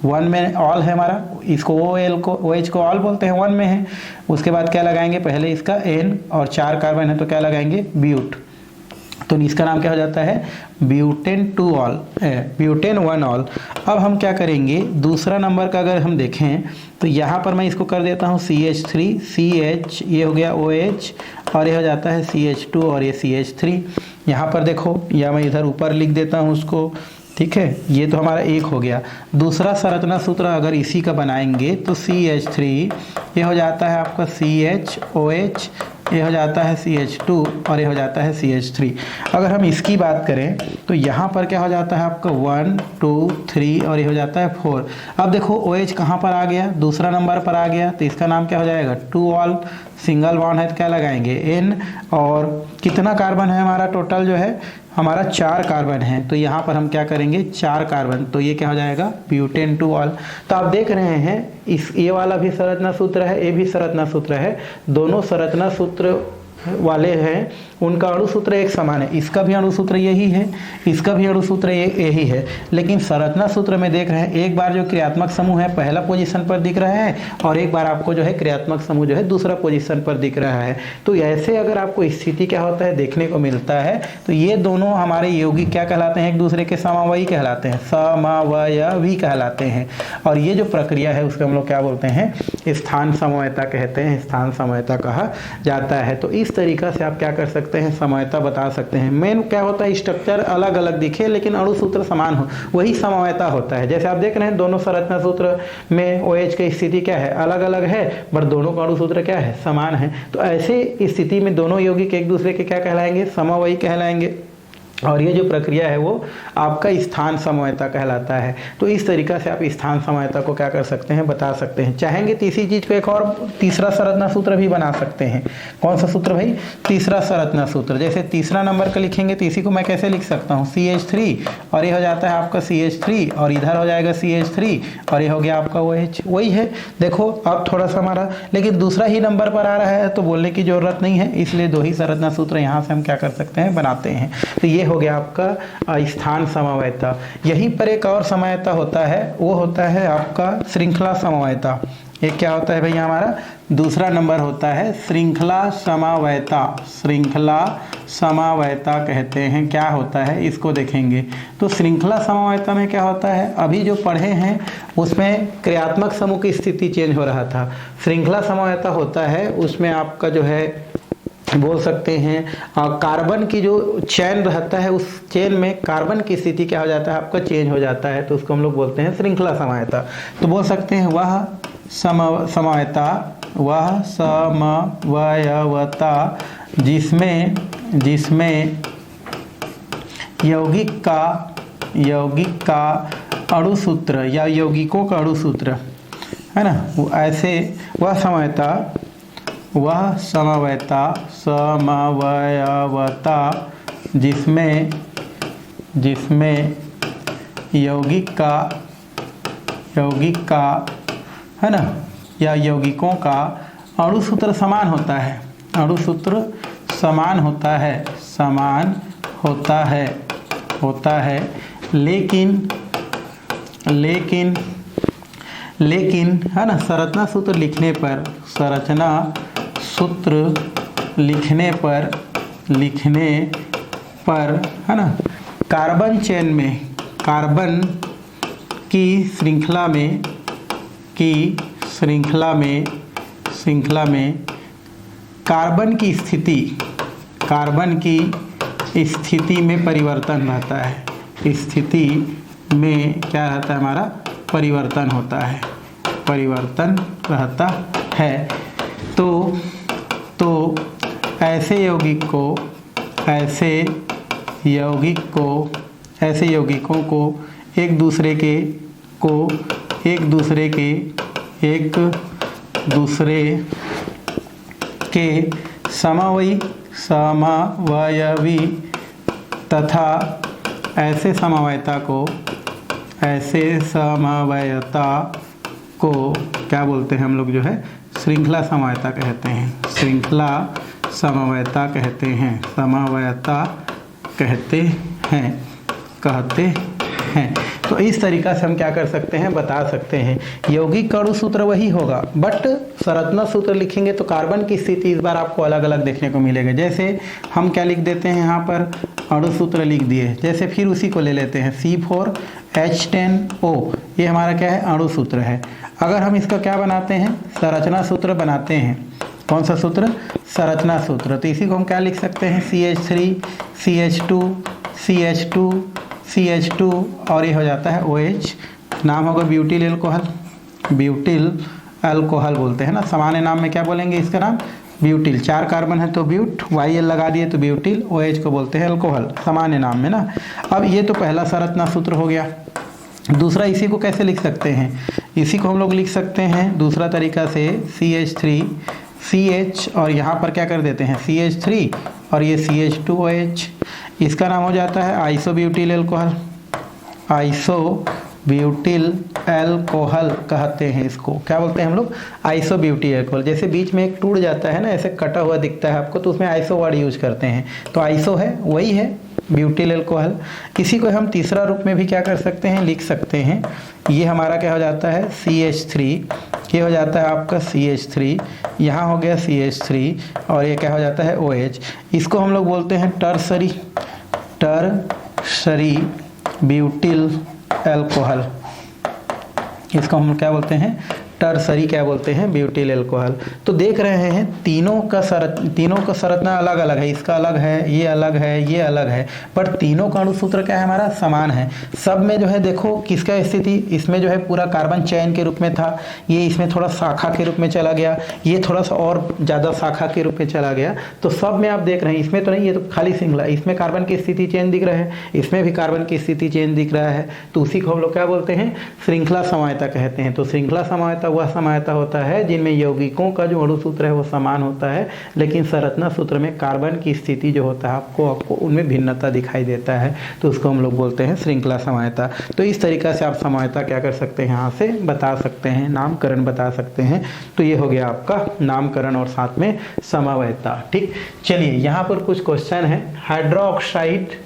1 में ऑल है हमारा, इसको OH को ऑल बोलते हैं, 1 में है। उसके बाद क्या लगाएंगे, पहले इसका N और 4 कार्बन है तो क्या लगाएंगे, ब्यूट, तो इसका नाम क्या हो जाता है, ब्यूटेन 2 ऑल, ब्यूटेन 1 ऑल। अब हम क्या करेंगे, दूसरा नंबर का अगर हम देखें तो यहाँ पर मैं इसको कर देता हूँ CH3, CH, ये हो गया OH और ये हो जाता है CH2 और ये CH3। यहाँ पर देखो, या मैं इधर ऊपर लिख देता हूँ उसको, ठीक है, ये तो हमारा एक हो गया। दूसरा संरचना सूत्र अगर इसी का बनाएंगे तो CH3, ये हो जाता है आपका CHOH, ये हो जाता है CH2 और ये हो जाता है CH3। अगर हम इसकी बात करें तो यहाँ पर क्या हो जाता है आपका 1 2 3 और ये हो जाता है 4। अब देखो OH कहाँ पर आ गया, दूसरा नंबर पर आ गया, तो इसका नाम क्या हो जाएगा, 2 ऑल, सिंगल बॉन्ड है तो क्या लगाएंगे N, और कितना कार्बन है हमारा टोटल जो है, हमारा 4 कार्बन है, तो यहाँ पर हम क्या करेंगे 4 कार्बन, तो ये क्या हो जाएगा, ब्यूटेन 2 ऑल। तो आप देख रहे हैं इस ये वाला भी संरचना सूत्र है, ये भी संरचना सूत्र है, दोनों संरचना सूत्र वाले हैं, उनका अणुसूत्र एक समान है। इसका भी अणुसूत्र यही है, इसका भी अणुसूत्र यही है, लेकिन संरचना सूत्र में देख रहे हैं एक बार जो क्रियात्मक समूह है पहला पोजीशन पर दिख रहा है और एक बार आपको जो है क्रियात्मक समूह जो है दूसरा पोजीशन पर दिख रहा है। तो ऐसे अगर आपको स्थिति क्या होता है देखने को मिलता है, तो ये दोनों हमारे यौगिक क्या कहलाते हैं, एक दूसरे के समवयी कहलाते हैं, समवयवी कहलाते हैं। और ये जो प्रक्रिया है उसको हम लोग क्या बोलते हैं, स्थान समवयता कहते हैं, स्थान समवयता कहा जाता है। तो इस तरीका से आप क्या कर सकते हैं, समवयता बता सकते हैं। मेन क्या होता है, स्ट्रक्चर अलग अलग दिखे लेकिन अणुसूत्र समान हो, वही समवयता होता है। जैसे आप देख रहे हैं दोनों संरचना सूत्र में OH की स्थिति क्या है, अलग अलग है, पर दोनों का अणुसूत्र क्या है, समान है। तो ऐसे स्थिति में दोनों यौगिक एक दूसरे के क्या कहलाएंगे, समवयी कहलाएंगे। और ये जो प्रक्रिया है वो आपका स्थान समवायता कहलाता है। तो इस तरीक़ा से आप स्थान समवायता को क्या कर सकते हैं, बता सकते हैं। चाहेंगे तो इसी चीज़ को एक और तीसरा संरचना सूत्र भी बना सकते हैं। कौन सा सूत्र भाई, तीसरा संरचना सूत्र। जैसे तीसरा नंबर का लिखेंगे तो इसी को मैं कैसे लिख सकता हूँ, CH3 और ये हो जाता है आपका CH3 और इधर हो जाएगा CH3 और ये हो गया आपका OH। वही है, देखो अब थोड़ा सा हमारा, लेकिन दूसरा ही नंबर पर आ रहा है तो बोलने की ज़रूरत नहीं है, इसलिए दो ही संरचना सूत्र यहाँ से हम क्या कर सकते हैं, बनाते हैं। तो ये हो गया आपका स्थान समवायता। यहीं पर एक और समवायता होता है, वो होता है आपका श्रृंखला समवायता। एक क्या होता है भैया, हमारा दूसरा नंबर होता है श्रृंखला समवायता। श्रृंखला समवायता कहते हैं। क्या होता है इसको देखेंगे तो श्रृंखला समवायता में क्या होता है, अभी जो पढ़े हैं उसमें क्रियात्मक समूह की स्थिति चेंज हो रहा था। श्रृंखला समवायता होता है उसमें आपका जो है बोल सकते हैं कार्बन की जो चेन रहता है उस चेन में कार्बन की स्थिति क्या हो जाता है, आपका चेंज हो जाता है, तो उसको हम लोग बोलते हैं श्रृंखला समवायता। तो बोल सकते हैं वह समवायता, वह समवायता जिसमें यौगिक का अणुसूत्र या यौगिकों का अणुसूत्र है ना, वो ऐसे वह समवायता जिसमें यौगिक का है ना या यौगिकों का अणुसूत्र समान होता है, अणुसूत्र समान होता है, लेकिन है ना संरचना सूत्र लिखने पर है ना कार्बन चेन में, कार्बन की श्रृंखला में कार्बन की स्थिति में परिवर्तन रहता है। स्थिति में क्या रहता है, हमारा परिवर्तन रहता है। तो ऐसे यौगिकों को एक दूसरे के समवायवी तथा ऐसे समवायता को क्या बोलते हैं हम लोग, जो है श्रृंखला समवायता कहते हैं। तो इस तरीक़ा से हम क्या कर सकते हैं, बता सकते हैं। यौगिक अणु सूत्र वही होगा, बट संरचना सूत्र लिखेंगे तो कार्बन की स्थिति इस बार आपको अलग अलग देखने को मिलेगा। जैसे हम क्या लिख देते हैं, यहाँ पर अणु सूत्र लिख दिए, जैसे फिर उसी को ले लेते हैं C4H10O, ये हमारा क्या है, अणु सूत्र है। अगर हम इसका क्या बनाते हैं, संरचना सूत्र बनाते हैं। कौन सा सूत्र, संरचना सूत्र। तो इसी को हम क्या लिख सकते हैं, CH3 CH2 CH2 CH2 और ये हो जाता है OH, नाम होगा ब्यूटिल अल्कोहल बोलते हैं ना, सामान्य नाम में क्या बोलेंगे इसका नाम, ब्यूटिल। 4 कार्बन है तो ब्यूट, YL लगा दिए तो ब्यूटिल, OH को बोलते हैं अल्कोहल, सामान्य नाम में ना। अब ये तो पहला संरचना सूत्र हो गया। दूसरा इसी को कैसे लिख सकते हैं, इसी को हम लोग लिख सकते हैं दूसरा तरीका से, CH3 CH और यहाँ पर क्या कर देते हैं CH3 और ये CH2OH, इसका नाम हो जाता है आइसोब्यूटिल अल्कोहल। आइसोब्यूटिल अल्कोहल कहते हैं इसको, क्या बोलते हैं हम लोग, आइसोब्यूटिल अल्कोहल। जैसे बीच में एक टूट जाता है ना, ऐसे कटा हुआ दिखता है आपको, तो उसमें आइसो वर्ड यूज करते हैं। तो आइसो है वही है ब्यूटिल अल्कोहल। इसी को हम तीसरा रूप में भी क्या कर सकते हैं, लिख सकते हैं। ये हमारा क्या हो जाता है CH3, ये हो जाता है आपका CH3, यहाँ हो गया CH3 और ये क्या हो जाता है OH। इसको हम लोग बोलते हैं टर्सरी ब्यूटिल अल्कोहल। इसको हम क्या बोलते हैं, टर्सरी क्या बोलते हैं, ब्यूटिल एल्कोहल। तो देख रहे हैं तीनों का संरचना अलग अलग है, इसका अलग है, ये अलग है, ये अलग है, पर तीनों का अणुसूत्र क्या है हमारा, समान है। सब में जो है देखो किसका स्थिति, इसमें जो है पूरा कार्बन चैन के रूप में था, ये इसमें थोड़ा शाखा के रूप में चला गया, ये थोड़ा सा और ज़्यादा शाखा के रूप में चला गया। तो सब में आप देख रहे हैं, इसमें तो नहीं, ये तो खाली श्रृंखला, इसमें कार्बन की स्थिति चेंज दिख रहा है, इसमें भी कार्बन की स्थिति चेंज दिख रहा है। तो उसी को हम लोग क्या बोलते हैं, श्रृंखला समवायता कहते हैं। तो श्रृंखला समवायता वह समवायता होता है जिनमें यौगिकों का जो अणुसूत्र है वो समान होता है, लेकिन संरचना सूत्र में कार्बन की स्थिति जो होता है आपको उनमें भिन्नता दिखाई देता है, तो उसको हम लोग बोलते हैं श्रृंखला समवायता। तो इस तरीक़ा से आप समवायता क्या कर सकते हैं, यहाँ से बता सकते हैं, नामकरण बता सकते हैं। तो ये हो गया आपका नामकरण और साथ में समवायता। ठीक, चलिए यहाँ पर कुछ क्वेश्चन है। हाइड्रोक्साइड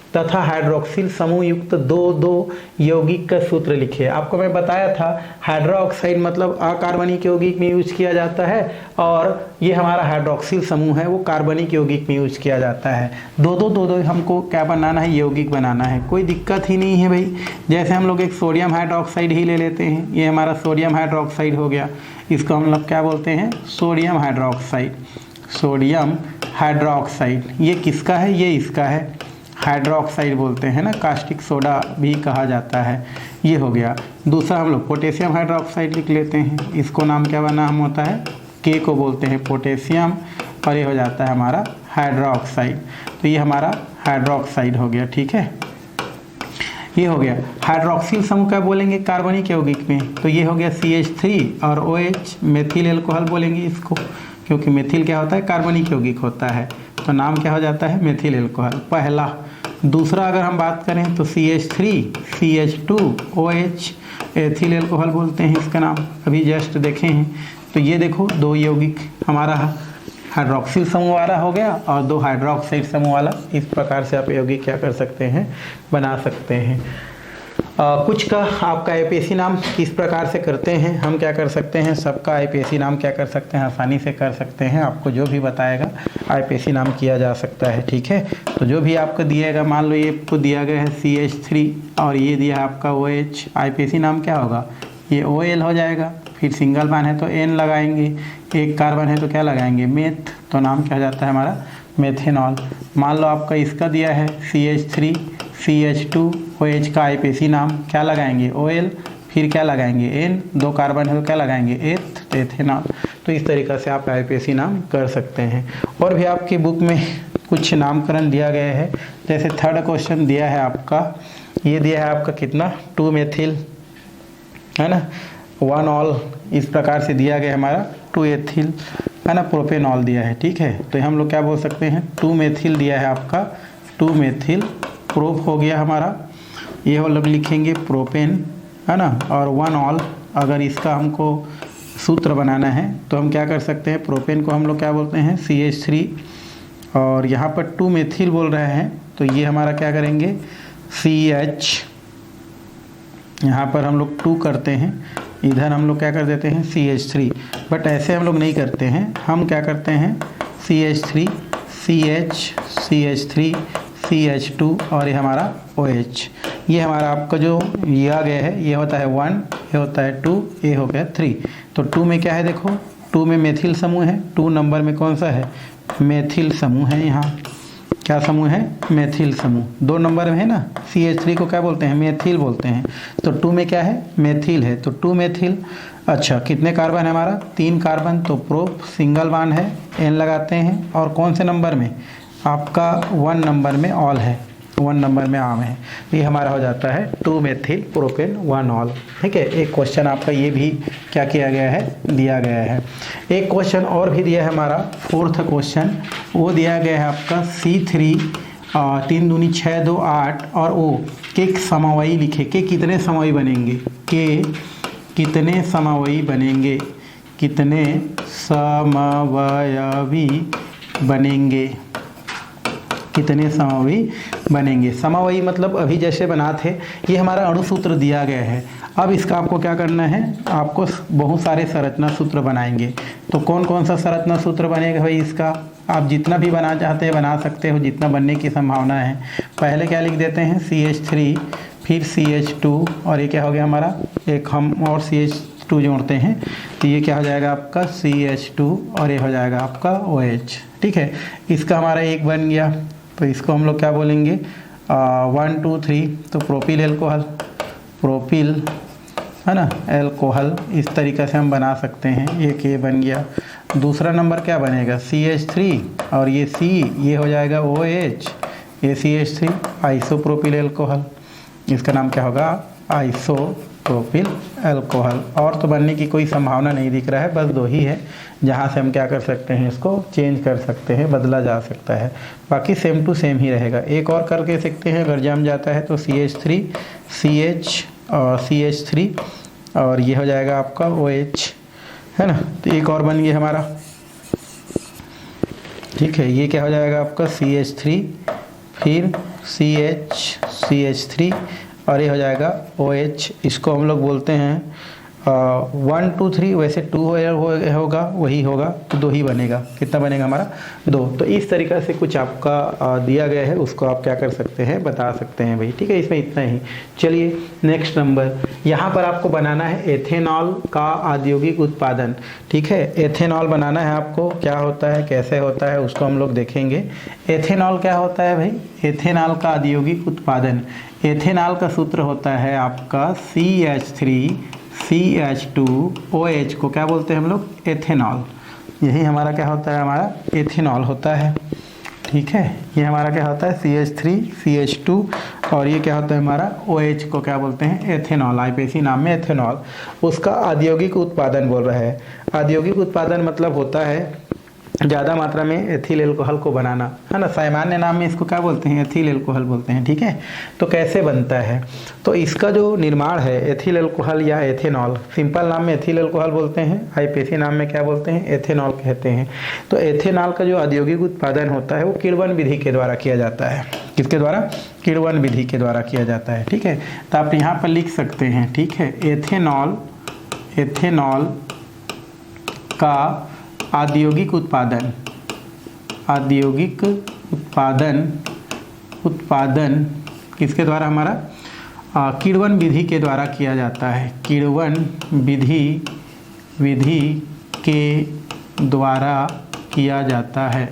तथा हाइड्रोक्सिल समूह युक्त दो यौगिक का सूत्र लिखिए। आपको मैं बताया था हाइड्रोक्साइड मतलब अकार्बनिक यौगिक में यूज किया जाता है, और ये हमारा हाइड्रोक्सिल समूह है वो कार्बनिक यौगिक में यूज किया जाता है। दो हमको क्या बनाना है, यौगिक बनाना है, कोई दिक्कत ही नहीं है भाई। जैसे हम लोग एक सोडियम हाइड्रोक्साइड ही ले लेते हैं, ये हमारा सोडियम हाइड्रोक्साइड हो गया, इसको हम लोग क्या बोलते हैं, सोडियम हाइड्रोक्साइड। सोडियम हाइड्रोक्साइड ये किसका है, ये इसका है, हाइड्रोक्साइड बोलते हैं ना, कास्टिक सोडा भी कहा जाता है। ये हो गया। दूसरा हम लोग पोटेशियम हाइड्रोक्साइड लिख लेते हैं, इसको नाम क्या नाम होता है, के को बोलते हैं पोटेशियम, और ये हो जाता है हमारा हाइड्रोक्साइड। तो ये हमारा हाइड्रोक्साइड हो गया। ठीक है, ये हो गया। हाइड्रोक्सिल समूह क्या बोलेंगे कार्बनिक यौगिक में, तो ये हो गया CH3 और OH, मेथिल एल्कोहल बोलेंगे इसको, क्योंकि मेथिल क्या होता है, कार्बनिक यौगिक होता है, तो नाम क्या हो जाता है, मेथिल एल्कोहल पहला। दूसरा अगर हम बात करें तो CH3 CH2 OH, ethyl alcohol बोलते हैं इसका नाम, अभी जस्ट देखे हैं। तो ये देखो दो यौगिक हमारा हाइड्रोक्सिल समूह वाला हो गया और दो हाइड्रोक्साइड समूह वाला। इस प्रकार से आप यौगिक क्या कर सकते हैं, बना सकते हैं। कुछ का आपका IPAC नाम किस प्रकार से करते हैं, हम क्या कर सकते हैं, सबका IPAC नाम क्या कर सकते हैं, आसानी से कर सकते हैं। आपको जो भी बताएगा IPAC नाम किया जा सकता है। ठीक है, तो जो भी आपको दिएगा, मान लो ये आपको दिया गया है CH3 और ये दिया आपका OH, IPAC नाम क्या होगा, ये OL हो जाएगा। फिर सिंगल बॉन्ड है तो N लगाएंगे, एक कार्बन है तो क्या लगाएंगे, मेथ, तो नाम क्या जाता है हमारा, मेथेनॉल। मान लो आपका इसका दिया है CH3 CH2 OH का IPAC नाम क्या लगाएंगे, OL, फिर क्या लगाएंगे, N, दो कार्बन है तो क्या लगाएंगे, एथ, एथेनॉल। तो इस तरीक़ा से आप IPAC नाम कर सकते हैं। और भी आपकी बुक में कुछ नामकरण दिया गया है, जैसे थर्ड क्वेश्चन दिया है आपका, ये दिया है आपका कितना, 2 मेथिल है ना, 1 ऑल, इस प्रकार से दिया गया हमारा 2 एथिल है ना, प्रोपेनॉल दिया है। ठीक है, तो हम लोग क्या बोल सकते हैं, 2 मेथिल दिया है आपका, 2 मेथिल प्रोप हो गया हमारा, ये हम लोग लिखेंगे प्रोपेन है ना, और 1 ऑल। अगर इसका हमको सूत्र बनाना है तो हम क्या कर सकते हैं, प्रोपेन को हम लोग क्या बोलते हैं, CH3, और यहाँ पर 2 मेथिल बोल रहे हैं तो ये हमारा क्या करेंगे, CH, यहाँ पर हम लोग 2 करते हैं, इधर हम लोग क्या कर देते हैं CH3, बट ऐसे हम लोग नहीं करते हैं, हम क्या करते हैं CH3 CH CH3 CH2 और ये हमारा OH। ये हमारा आपका जो लिया गया है, ये होता है 1, ये होता है 2, ये हो गया 3। तो 2 में क्या है, देखो 2 में मेथिल समूह है, 2 नंबर में कौन सा है, मेथिल समूह है। यहाँ क्या समूह है, मेथिल समूह। 2 नंबर में है ना, CH3 को क्या बोलते हैं, मेथिल बोलते हैं। तो 2 में क्या है, मेथिल है, तो 2 मेथिल। अच्छा, कितने कार्बन है हमारा, 3 कार्बन, तो प्रोप सिंगल बॉन्ड है, N लगाते हैं, और कौन से नंबर में, आपका 1 नंबर में ऑल है, 1 नंबर में आम है। ये हमारा हो जाता है 2 मेथिल प्रोपेन 1 ऑल। ठीक है, एक क्वेश्चन आपका ये भी क्या किया गया है, दिया गया है। एक क्वेश्चन और भी दिया है हमारा, 4th क्वेश्चन, वो दिया गया है आपका C3 3 दूनी 6 2 8 और O के समवायी लिखे, के कितने समवायी बनेंगे, के कितने समवायी बनेंगे, कितने समवायवी बनेंगे, कितने समवायी बनेंगे। समवायी मतलब अभी जैसे बना थे, ये हमारा अणुसूत्र दिया गया है। अब इसका आपको क्या करना है, आपको बहुत सारे संरचना सूत्र बनाएंगे। तो कौन कौन सा संरचना सूत्र बनेगा भाई, इसका आप जितना भी बना चाहते हैं बना सकते हो, जितना बनने की संभावना है। पहले क्या लिख देते हैं, CH3, फिर CH2, और ये क्या हो गया हमारा, एक हम और 2 जोड़ते हैं तो ये क्या हो जाएगा आपका CH2 और ये हो जाएगा आपका OH। ठीक है, इसका हमारा एक बन गया तो इसको हम लोग क्या बोलेंगे 1 2 3 तो प्रोपिल एल्कोहल, प्रोपिल है ना एल्कोहल, इस तरीक़े से हम बना सकते हैं। ये बन गया। दूसरा नंबर क्या बनेगा CH3 और ये C, ये हो जाएगा OH, ये CH3 आइसोप्रोपिल एल्कोहल, इसका नाम क्या होगा आइसोप्रोपिल एल्कोहल। और तो बनने की कोई संभावना नहीं दिख रहा है, बस 2 ही है जहाँ से हम क्या कर सकते हैं, इसको चेंज कर सकते हैं, बदला जा सकता है, बाकी सेम टू सेम ही रहेगा। एक और करके सकते हैं अगर जम जाता है तो CH3 CH और CH3 और ये हो जाएगा आपका OH, है ना। तो एक और बन गया हमारा, ठीक है, ये क्या हो जाएगा आपका CH3 फिर CH3 और ये हो जाएगा OH। इसको हम लोग बोलते हैं 1 2 3, वैसे 2 होगा वही होगा तो 2 ही बनेगा। कितना बनेगा हमारा 2। तो इस तरीक़ा से कुछ आपका दिया गया है, उसको आप क्या कर सकते हैं, बता सकते हैं भाई। ठीक है, इसमें इतना ही। चलिए नेक्स्ट नंबर, यहाँ पर आपको बनाना है एथेनॉल का औद्योगिक उत्पादन। ठीक है, एथेनॉल बनाना है आपको, क्या होता है कैसे होता है उसको हम लोग देखेंगे। एथेनॉल क्या होता है भाई, एथेनॉल का औद्योगिक उत्पादन, एथेनॉल का सूत्र होता है आपका CH3CH2OH को क्या बोलते हैं हम लोग एथेनॉल। यही हमारा क्या होता है, हमारा एथेनॉल होता है। ठीक है, ये हमारा क्या होता है CH3CH2 और ये क्या होता है हमारा OH को क्या बोलते हैं एथेनॉल, आईपीएसी नाम में एथेनॉल। उसका औद्योगिक उत्पादन बोल रहा है। औद्योगिक उत्पादन मतलब होता है ज़्यादा मात्रा में एथिल एल्कोहल को बनाना, है ना। सामान्य नाम में इसको क्या बोलते हैं, एथिल एल्कोहल बोलते हैं। ठीक है, तो कैसे बनता है, तो इसका जो निर्माण है एथिल एल्कोहल या एथेनॉल, सिंपल नाम में एथिल एल्कोहल बोलते हैं, आईपीएसी नाम में क्या बोलते हैं एथेनॉल कहते हैं। तो एथेनॉल का जो औद्योगिक उत्पादन होता है वो किण्वन विधि के द्वारा किया जाता है। किसके द्वारा, किण्वन विधि के द्वारा किया जाता है। ठीक है, तो आप यहाँ पर लिख सकते हैं। ठीक है, एथेनॉल का औद्योगिक उत्पादन, औद्योगिक उत्पादन किसके द्वारा, हमारा किण्वन विधि के द्वारा किया जाता है। किण्वन विधि के द्वारा किया जाता है।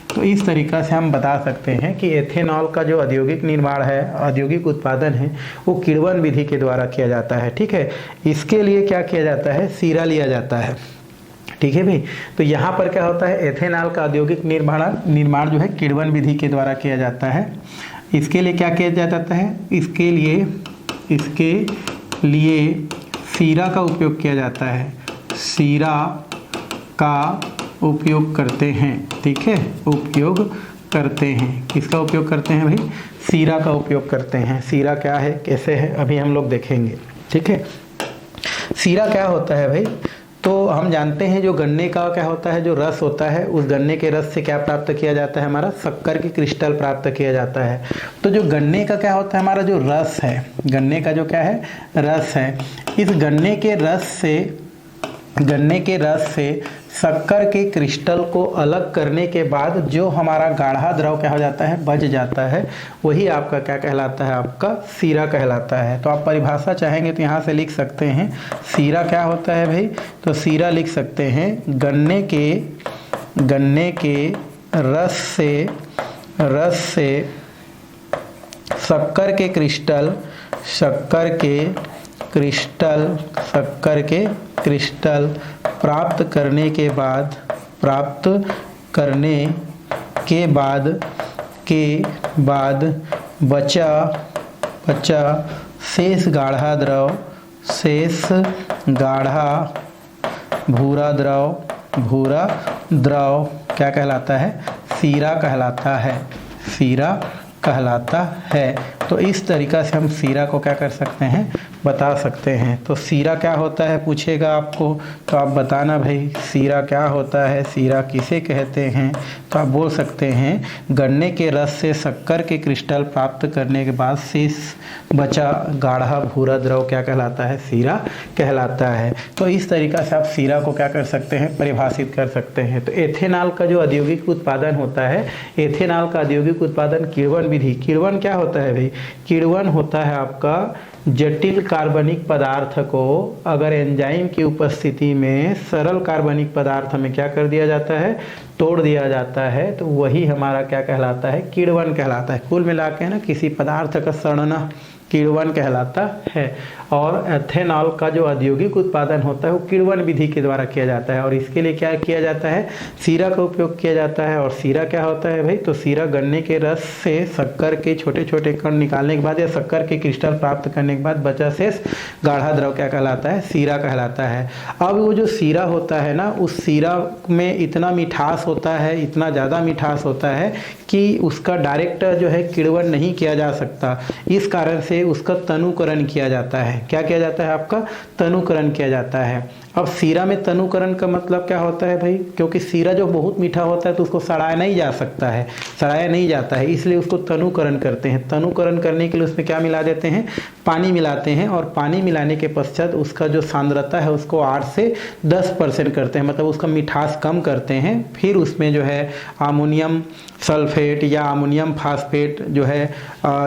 तो इस तरीक़ा से हम बता सकते हैं कि एथेनॉल का जो औद्योगिक निर्माण है, औद्योगिक उत्पादन है, वो किण्वन विधि के द्वारा किया जाता है। ठीक है, इसके लिए क्या किया जाता है, सीरा लिया जाता है। ठीक है भाई, तो यहाँ पर क्या होता है एथेनॉल का औद्योगिक निर्माण जो है किण्वन विधि के द्वारा किया जाता है। इसके लिए क्या किया जाता है, इसके लिए सीरा का उपयोग किया जाता है, सीरा का उपयोग करते हैं। ठीक है, उपयोग करते हैं, किसका उपयोग करते हैं भाई, सीरा का उपयोग करते हैं। सीरा क्या है कैसे है अभी हम लोग देखेंगे। ठीक है, सीरा क्या होता है भाई, तो हम जानते हैं जो गन्ने का क्या होता है, जो रस होता है, उस गन्ने के रस से क्या प्राप्त किया जाता है, हमारा शक्कर की क्रिस्टल प्राप्त किया जाता है। तो जो गन्ने का क्या होता है, हमारा जो रस है, गन्ने का जो क्या है रस है, इस गन्ने के रस से शक्कर के क्रिस्टल को अलग करने के बाद जो हमारा गाढ़ा द्रव क्या हो जाता है, बच जाता है, वही आपका क्या कहलाता है, आपका सीरा कहलाता है। तो आप परिभाषा चाहेंगे तो यहाँ से लिख सकते हैं सीरा क्या होता है भाई, तो सीरा लिख सकते हैं गन्ने के रस से शक्कर के क्रिस्टल प्राप्त करने के बाद बचा शेष गाढ़ा भूरा द्रव क्या कहलाता है, सीरा कहलाता है। तो इस तरीक़ा से हम सीरा को क्या कर सकते हैं, बता सकते हैं। तो सीरा क्या होता है पूछेगा आपको, तो आप बताना भाई सीरा क्या होता है, सीरा किसे कहते हैं। तो आप बोल सकते हैं गन्ने के रस से शक्कर के क्रिस्टल प्राप्त करने के बाद शेष बचा गाढ़ा भूरा द्रव क्या कहलाता है, सीरा कहलाता है। तो इस तरीक़ा से आप सीरा को क्या कर सकते हैं, परिभाषित कर सकते हैं। तो एथेनॉल का जो औद्योगिक उत्पादन होता है, एथेनॉल का औद्योगिक उत्पादन किण्वन विधि, किण्वन क्या होता है भाई, किण्वन होता है आपका जटिल कार्बनिक पदार्थ को अगर एंजाइम की उपस्थिति में सरल कार्बनिक पदार्थ में क्या कर दिया जाता है, तोड़ दिया जाता है, तो वही हमारा क्या कहलाता है, किण्वन कहलाता है। कुल मिला के ना किसी पदार्थ का सड़ना किण्वन कहलाता है। और एथेनॉल का जो औद्योगिक उत्पादन होता है वो किण्वन विधि के द्वारा किया जाता है। और इसके लिए क्या किया जाता है, शीरा का उपयोग किया जाता है। और शीरा क्या होता है भाई, तो शीरा गन्ने के रस से शक्कर के छोटे छोटे कण निकालने के बाद या शक्कर के क्रिस्टल प्राप्त करने के बाद बचा शेष गाढ़ा द्रव क्या कहलाता है, शीरा कहलाता है। अब वो जो शीरा होता है ना, उस शीरा में इतना मिठास होता है, इतना ज़्यादा मिठास होता है कि उसका डायरेक्ट जो है किण्वन नहीं किया जा सकता। इस कारण से उसका तनुकरण किया जाता है। क्या किया जाता है, आपका तनुकरण किया जाता है। अब शीरा में तनुकरण का मतलब क्या होता है भाई, क्योंकि शीरा जो बहुत मीठा होता है तो उसको सड़ाया नहीं जा सकता है, सड़ाया नहीं जाता है, इसलिए उसको तनुकरण करते हैं। तनुकरण करने के लिए उसमें क्या मिला देते हैं, पानी मिलाते हैं। और पानी मिलाने के पश्चात उसका जो सांद्रता है उसको 8 से 10% करते हैं, मतलब उसका मिठास कम करते हैं। फिर उसमें जो है अमोनियम सल्फेट या अमोनियम फास्फेट जो है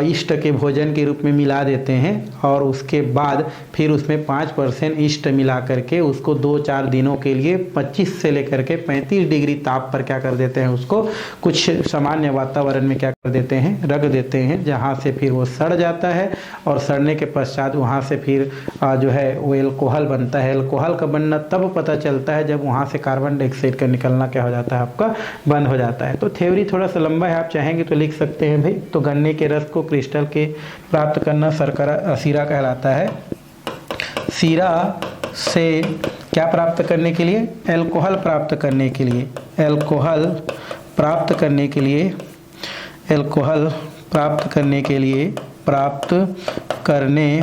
ईस्ट के भोजन के रूप में मिला देते हैं। और उसके बाद फिर उसमें 5% ईस्ट मिला करके उसको 2-4 दिनों के लिए 25 से लेकर के 35 डिग्री ताप पर क्या कर देते हैं, उसको कुछ सामान्य वातावरण में क्या कर देते हैं, रख देते हैं, जहाँ से फिर वो सड़ जाता है। और सड़ने के पश्चात वहाँ से फिर जो है वो एल्कोहल बनता है। एल्कोहल का बनना तब पता चलता है जब वहाँ से कार्बन डाइऑक्साइड का निकलना क्या हो जाता है, आपका बंद हो जाता है। तो थ्योरी थोड़ा सा लंबा है, आप चाहेंगे तो लिख सकते हैं भाई। तो गन्ने के रस को क्रिस्टल के प्राप्त करना शीरा कहलाता है। शीरा से क्या प्राप्त करने के लिए, एल्कोहल प्राप्त करने के लिए, एल्कोहल प्राप्त करने के लिए, एल्कोहल प्राप्त करने के लिए, प्राप्त करने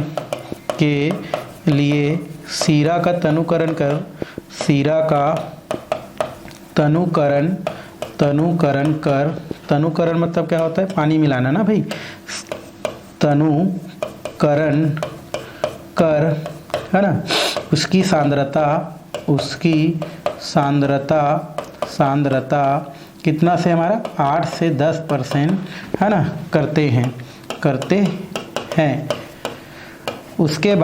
के लिए शीरा का तनुकरण कर, शीरा का तनुकरण कर, तनुकरण मतलब क्या होता है, पानी मिलाना ना भाई, तनुकरण कर, है ना। उसकी सांद्रता कितना से हमारा 8 से 10%, है ना, करते हैं। उसके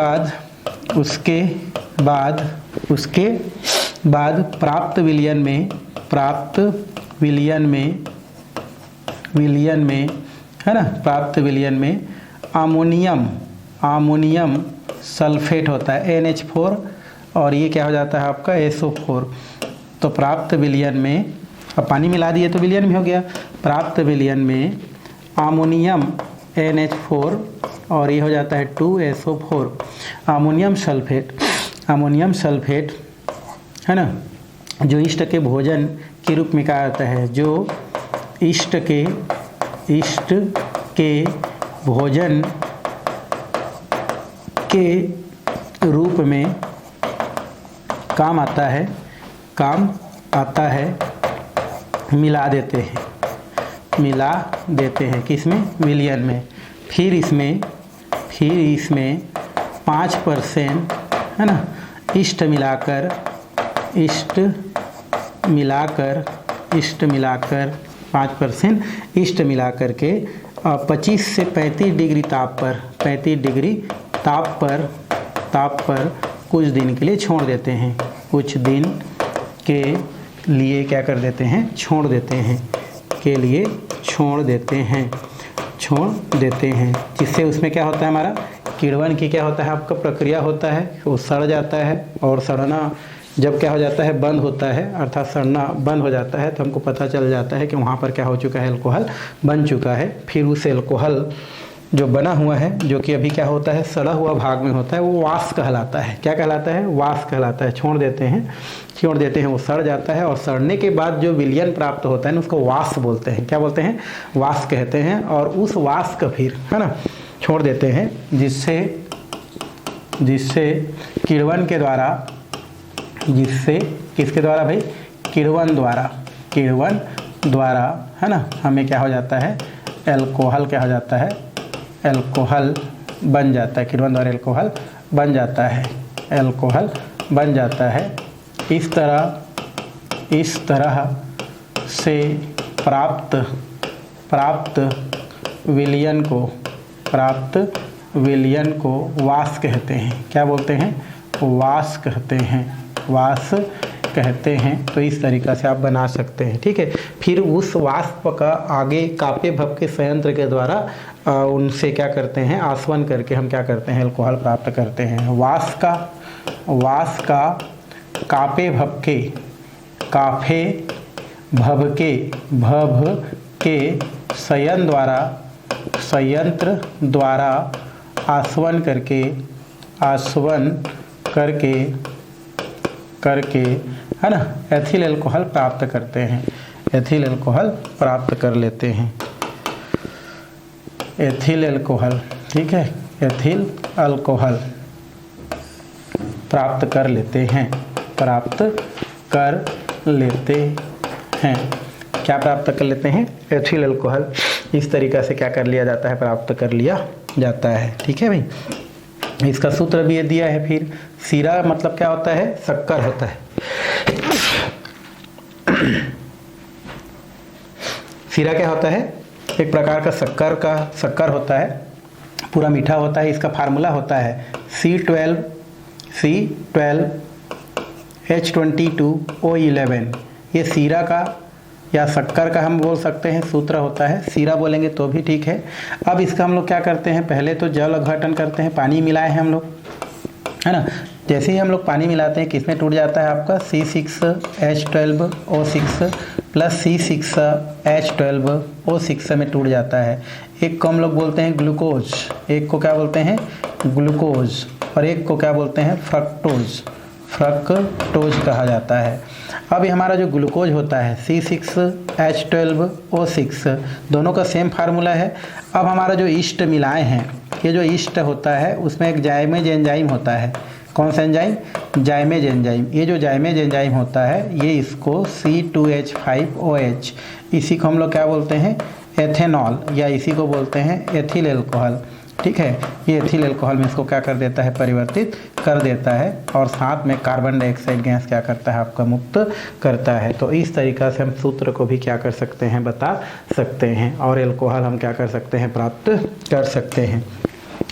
बाद प्राप्त विलयन में, है ना, प्राप्त विलयन में अमोनियम सल्फेट होता है NH4 और ये क्या हो जाता है आपका SO4। तो प्राप्त विलयन में, अब पानी मिला दिए तो विलयन भी हो गया। प्राप्त विलयन में अमोनियम NH4 और ये हो जाता है 2SO4। अमोनियम सल्फेट है ना, जो ईस्ट के भोजन के रूप में कहा जाता है, जो ईस्ट के भोजन के रूप में काम आता है, मिला देते हैं किसमें, विलयन में। फिर इसमें 5% है ना, ईस्ट मिलाकर 5% ईस्ट मिलाकर के 25 से 35 डिग्री ताप पर कुछ दिन के लिए छोड़ देते हैं। कुछ दिन के लिए क्या कर देते हैं, छोड़ देते हैं, जिससे उसमें क्या होता है, हमारा किण्वन की क्या होता है, आपका प्रक्रिया होता है, वो सड़ जाता है। और सड़ना जब क्या हो जाता है, बंद होता है, अर्थात सड़ना बंद हो जाता है, तो हमको पता चल जाता है कि वहाँ पर क्या हो चुका है, एल्कोहल बन चुका है। फिर उस एल्कोहल जो बना हुआ है, जो कि अभी क्या होता है, सड़ा हुआ भाग में होता है, वो वाष्प कहलाता है। क्या कहलाता है, वाष्प कहलाता है। छोड़ देते हैं, वो सड़ जाता है। और सड़ने के बाद जो विलयन प्राप्त होता है ना, उसको वाष्प बोलते हैं। क्या बोलते हैं, वाष्प कहते हैं। और उस वाष्प का फिर, है ना, छोड़ देते हैं, जिससे किण्वन के द्वारा, किसके द्वारा भाई, किण्वन द्वारा, है ना, हमें क्या हो जाता है, एल्कोहल क्या हो जाता है, एल्कोहल बन जाता है। किण्वन द्वारा एल्कोहल बन जाता है। इस तरह से प्राप्त विलयन को प्राप्त विलयन को वाष्प कहते हैं। क्या बोलते हैं? वाष्प कहते हैं, वाष्प कहते हैं। तो इस तरीक़ा से आप बना सकते हैं, ठीक है। फिर उस वाष्प का आगे कापे भव के संयंत्र के द्वारा उनसे क्या करते हैं? आसवन करके हम क्या करते हैं? अल्कोहल प्राप्त करते हैं। वाष्प का कापे भव के संयंत्र द्वारा आसवन करके है ना, एथिल अल्कोहल प्राप्त करते हैं, एथिल अल्कोहल प्राप्त कर लेते हैं, एथिल अल्कोहल, ठीक है, एथिल अल्कोहल प्राप्त कर लेते हैं, प्राप्त कर लेते हैं। क्या प्राप्त कर लेते हैं? Ethyl alcohol. इस तरीक़ा से क्या कर लिया जाता है? प्राप्त कर लिया जाता है, ठीक है भाई। इसका सूत्र भी ये दिया है। फिर सीरा मतलब क्या होता है? शक्कर होता है। सीरा क्या होता है? एक प्रकार का शक्कर होता है, पूरा मीठा होता है। इसका फार्मूला होता है C12H22O11। ये सीरा का या शक्कर का हम बोल सकते हैं सूत्र होता है। सीरा बोलेंगे तो भी ठीक है। अब इसका हम लोग क्या करते हैं? पहले तो जल अपघटन करते हैं, पानी मिलाए हैं हम लोग, है ना। जैसे ही हम लोग पानी मिलाते हैं, किसमें टूट जाता है आपका? C6H12O6 प्लस C6H12O6 में टूट जाता है। एक को हम लोग बोलते हैं ग्लूकोज, एक को क्या बोलते हैं? ग्लूकोज, और एक को क्या बोलते हैं? फ्रक्टोज कहा जाता है। अब ये हमारा जो ग्लूकोज होता है C6H12O6, दोनों का सेम फार्मूला है। अब हमारा जो ईस्ट मिलाए हैं, ये जो ईस्ट होता है उसमें एक जाइमेज एंजाइम होता है। कौन सा एंजाइम? जाइमेज एंजाइम। ये जो जाइमेज एंजाइम होता है, ये इसको C2H5OH, इसी को हम लोग क्या बोलते हैं? एथेनॉल, या इसी को बोलते हैं एथिल अल्कोहल, ठीक है। ये एथिल अल्कोहल में इसको क्या कर देता है? परिवर्तित कर देता है, और साथ में कार्बन डाइऑक्साइड गैस क्या करता है? आपका मुक्त करता है। तो इस तरीक़ा से हम सूत्र को भी क्या कर सकते हैं? बता सकते हैं, और अल्कोहल हम क्या कर सकते हैं? प्राप्त कर सकते हैं।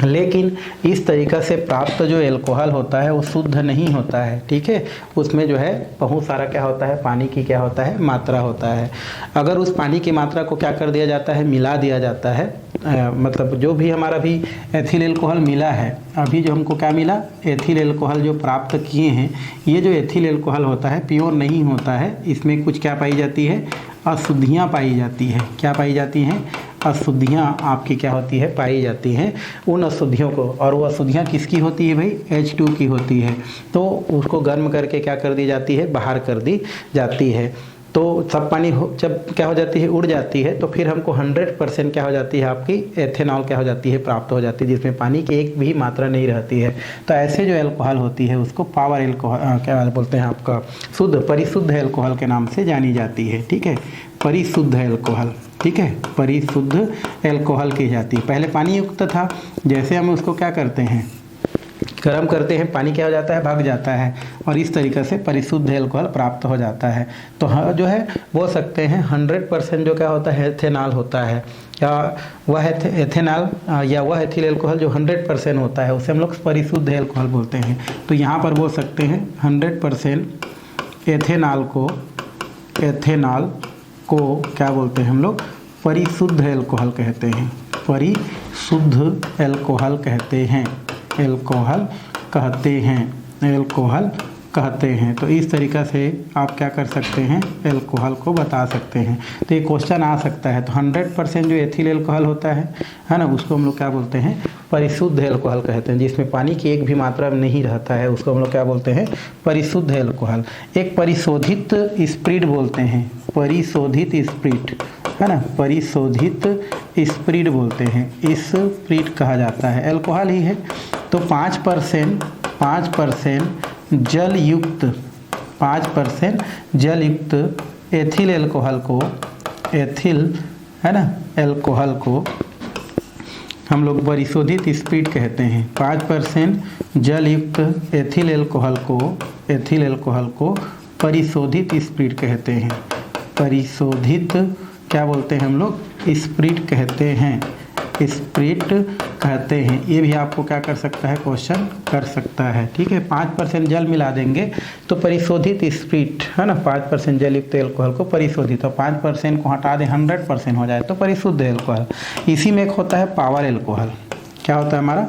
लेकिन इस तरीक़ा से प्राप्त जो अल्कोहल होता है वो शुद्ध नहीं होता है, ठीक है। उसमें जो है बहुत सारा क्या होता है? पानी की क्या होता है? मात्रा होता है। अगर उस पानी की मात्रा को क्या कर दिया जाता है? मिला दिया जाता है। मतलब जो भी हमारा भी एथिल अल्कोहल मिला है, अभी जो हमको क्या मिला? एथिल अल्कोहल जो प्राप्त किए हैं, ये जो एथिल अल्कोहल होता है प्योर नहीं होता है। इसमें कुछ क्या पाई जाती है? अशुद्धियाँ पाई जाती है। क्या पाई जाती हैं? अशुद्धियाँ आपकी क्या होती है? पाई जाती हैं। उन अशुद्धियों को, और वो अशुद्धियाँ किसकी होती है भाई? H2 की होती है। तो उसको गर्म करके क्या कर दी जाती है? बाहर कर दी जाती है। तो सब पानी जब क्या हो जाती है? उड़ जाती है। तो फिर हमको 100% क्या हो जाती है? आपकी एथेनॉल क्या हो जाती है? प्राप्त हो जाती है, जिसमें पानी की एक भी मात्रा नहीं रहती है। तो ऐसे जो अल्कोहल होती है उसको पावर अल्कोहल क्या बोलते हैं? आपका शुद्ध परिशुद्ध अल्कोहल के नाम से जानी जाती है, ठीक है। परिशुद्ध अल्कोहल, ठीक है, परिशुद्ध अल्कोहल की जाती है। पहले पानी युक्त था, जैसे हम उसको क्या करते हैं? गर्म करते हैं, पानी क्या हो जाता है? भाग जाता है, और इस तरीक़े से परिशुद्ध अल्कोहल प्राप्त हो जाता है। तो जो है बोल सकते हैं 100% जो क्या होता है? एथेनॉल होता है, या वह एथेनॉल या वह एथिल अल्कोहल जो 100% होता है उसे हम लोग परिशुद्ध अल्कोहल बोलते हैं। तो यहाँ पर बोल सकते हैं 100% एथेनॉल को क्या बोलते हैं हम लोग? परिशुद्ध अल्कोहल कहते हैं, परिशुद्ध अल्कोहल कहते हैं, अल्कोहल कहते हैं। तो इस तरीक़ा से आप क्या कर सकते हैं? अल्कोहल को बता सकते हैं। तो ये क्वेश्चन आ सकता है। तो 100% जो एथिल अल्कोहल होता है ना, उसको हम लोग क्या बोलते हैं? परिशुद्ध अल्कोहल कहते हैं, जिसमें पानी की एक भी मात्रा नहीं रहता है, उसको हम लोग क्या बोलते हैं? परिशुद्ध अल्कोहल। एक परिशोधित स्प्रिट बोलते हैं, परिशोधित स्प्रिट, है ना, परिशोधित स्प्रिट बोलते हैं, स्प्रिट कहा जाता है, अल्कोहल ही है। तो 5% जल युक्त एथिल अल्कोहल को, एथिल है ना, अल्कोहल को हम लोग परिशोधित स्प्रिट कहते हैं। 5% जल युक्त एथिल अल्कोहल को परिशोधित स्प्रिट कहते हैं। परिशोधित क्या बोलते हैं हम लोग? स्प्रिट कहते हैं, स्प्रिट कहते हैं। ये भी आपको क्या कर सकता है, क्वेश्चन कर सकता है। ठीक है, 5% जल मिला देंगे तो परिशोधित स्प्रिट है ना, 5% जल युक्त एल्कोहल को परिशोधित, और 5% को हटा दें 100% हो जाए तो परिशुद्ध एल्कोहल। इसी में एक होता है पावर एल्कोहल। क्या होता है हमारा,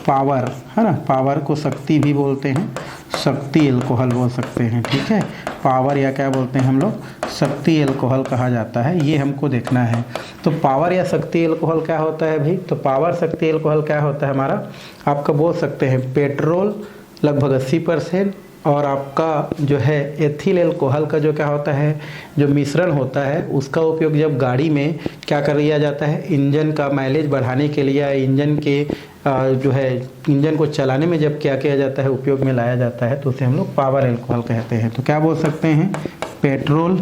पावर है ना, पावर को शक्ति भी बोलते हैं, शक्ति एल्कोहल बोल सकते हैं। ठीक है, पावर या क्या बोलते हैं हम लोग, शक्ति एल्कोहल कहा जाता है। ये हमको देखना है। तो पावर या शक्ति एल्कोहल क्या होता है भाई, तो पावर शक्ति एल्कोहल क्या होता है हमारा, आपका बोल सकते हैं पेट्रोल लगभग 80%, और आपका जो है एथिल एल्कोहल का जो क्या होता है, जो मिश्रण होता है, उसका उपयोग जब गाड़ी में क्या कर लिया जाता है, इंजन का माइलेज बढ़ाने के लिए या इंजन के जो है इंजन को चलाने में जब क्या किया जाता है, उपयोग में लाया जाता है, तो उसे हम लोग पावर एल्कोहल कहते हैं। तो क्या बोल सकते हैं, पेट्रोल,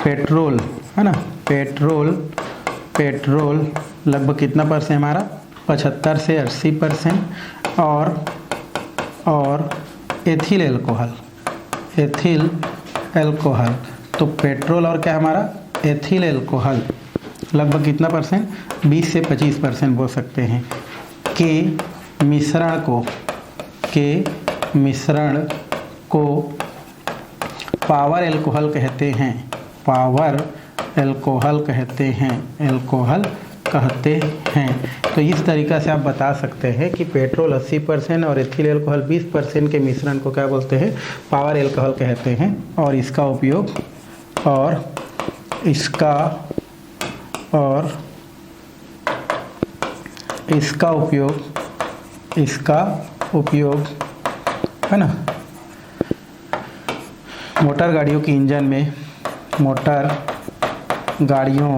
पेट्रोल है ना, पेट्रोल, पेट्रोल लगभग कितना परसेंट हमारा, 75 से 80%, और एथिल एल्कोहल, एथिल एल्कोहल, तो पेट्रोल और क्या हमारा एथिल एल्कोहल लगभग कितना परसेंट, 20 से 25% बोल सकते हैं, के मिश्रण को पावर एल्कोहल कहते हैं, पावर एल्कोहल कहते हैं, एल्कोहल कहते हैं। तो इस तरीक़ा से आप बता सकते हैं कि पेट्रोल 80% और एथिल एल्कोहल 20% के मिश्रण को क्या बोलते हैं, पावर एल्कोहल कहते हैं। और इसका उपयोग इसका उपयोग है ना, मोटर गाड़ियों के इंजन में, मोटर गाड़ियों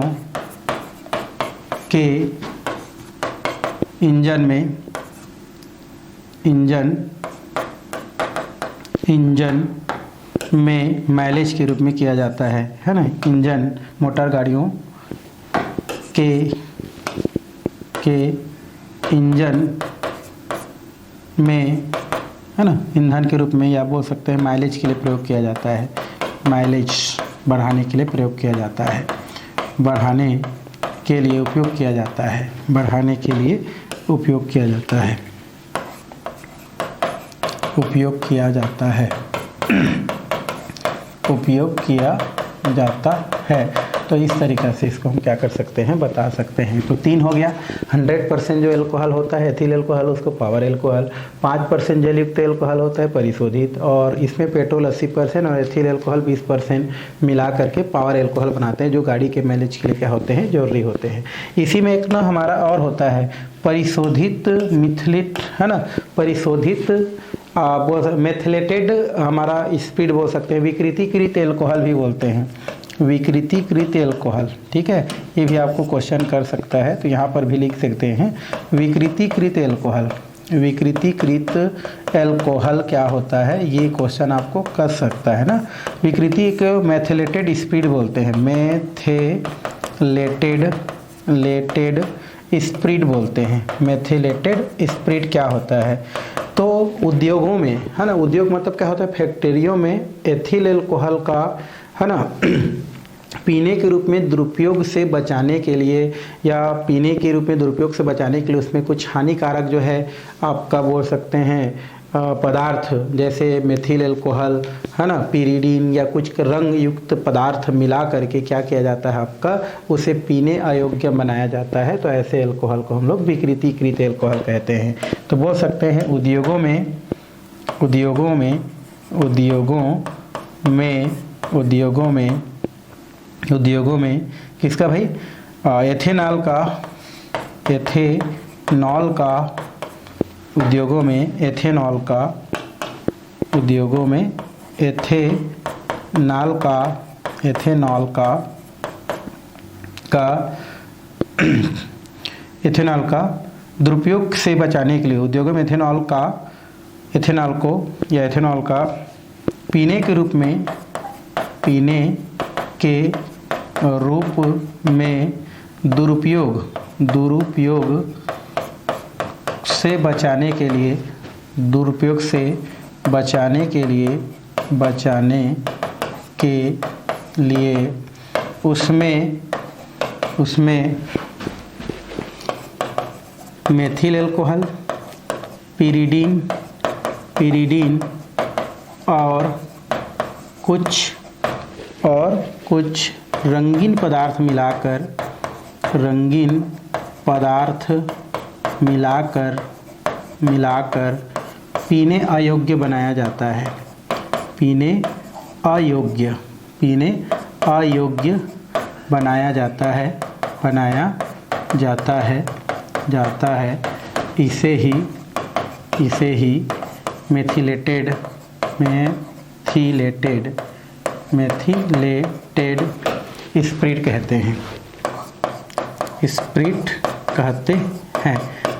के इंजन में माइलेज के रूप में किया जाता है ना, इंजन मोटर गाड़ियों के इंजन में है ना, ईंधन के रूप में, या बोल सकते हैं माइलेज के लिए प्रयोग किया जाता है, माइलेज बढ़ाने के लिए प्रयोग किया जाता है, बढ़ाने के लिए उपयोग किया जाता है, बढ़ाने के लिए उपयोग किया जाता है, उपयोग किया जाता है, उपयोग किया जाता है। तो इस तरीक़ा से इसको हम क्या कर सकते हैं, बता सकते हैं। तो 3 हो गया, 100% जो एल्कोहल होता है एथिल एल्कोहल, उसको पावर एल्कोहल, 5% जलयुक्त एल्कोहल होता है परिशोधित, और इसमें पेट्रोल 80% और एथिल एल्कोहल 20% मिला करके पावर एल्कोहल बनाते हैं, जो गाड़ी के माइलेज के लिए क्या होते हैं, जरूरी होते हैं। इसी में एक ना हमारा और होता है परिशोधित मिथिलिट है ना, परिशोधित मेथिलेटेड हमारा स्पीड बोल सकते हैं, विकृतीकृत एल्कोहल भी बोलते हैं, विकृतीकृत एल्कोहल। ठीक है, ये भी आपको क्वेश्चन कर सकता है, तो यहाँ पर भी लिख सकते हैं विकृतीकृत एल्कोहल, विकृतीकृत एल्कोहल क्या होता है, ये क्वेश्चन आपको कर सकता है ना। विकृति एक मेथिलेटेड स्पीड बोलते हैं, मेथिलेटेड स्पीड बोलते हैं, मेथिलेटेड स्पीड क्या होता है, तो उद्योगों में है ना, उद्योग मतलब क्या होता है, फैक्ट्रियों में एथिल एल्कोहल का है ना पीने के रूप में दुरुपयोग से बचाने के लिए, या पीने के रूप में दुरुपयोग से बचाने के लिए उसमें कुछ हानिकारक जो है आपका बोल सकते हैं पदार्थ, जैसे मेथिल एल्कोहल है ना, पिरिडीन या कुछ रंग युक्त पदार्थ मिला करके क्या किया जाता है, आपका उसे पीने अयोग्य बनाया जाता है। तो ऐसे एल्कोहल को हम लोग विकृतीकृत एल्कोहल कहते हैं। तो बोल सकते हैं उद्योगों में किसका भाई, एथेनॉल का उद्योगों में एथेनॉल का दुरुपयोग से बचाने के लिए उद्योगों में एथेनॉल का पीने के रूप में दुरुपयोग से बचाने मेथिल एल्कोहल, पिरीडीन और कुछ रंगीन पदार्थ मिलाकर पीने अयोग्य बनाया जाता है। पीने अयोग्य बनाया जाता है। इसे ही मेथिलेटेड स्पिरिट कहते हैं।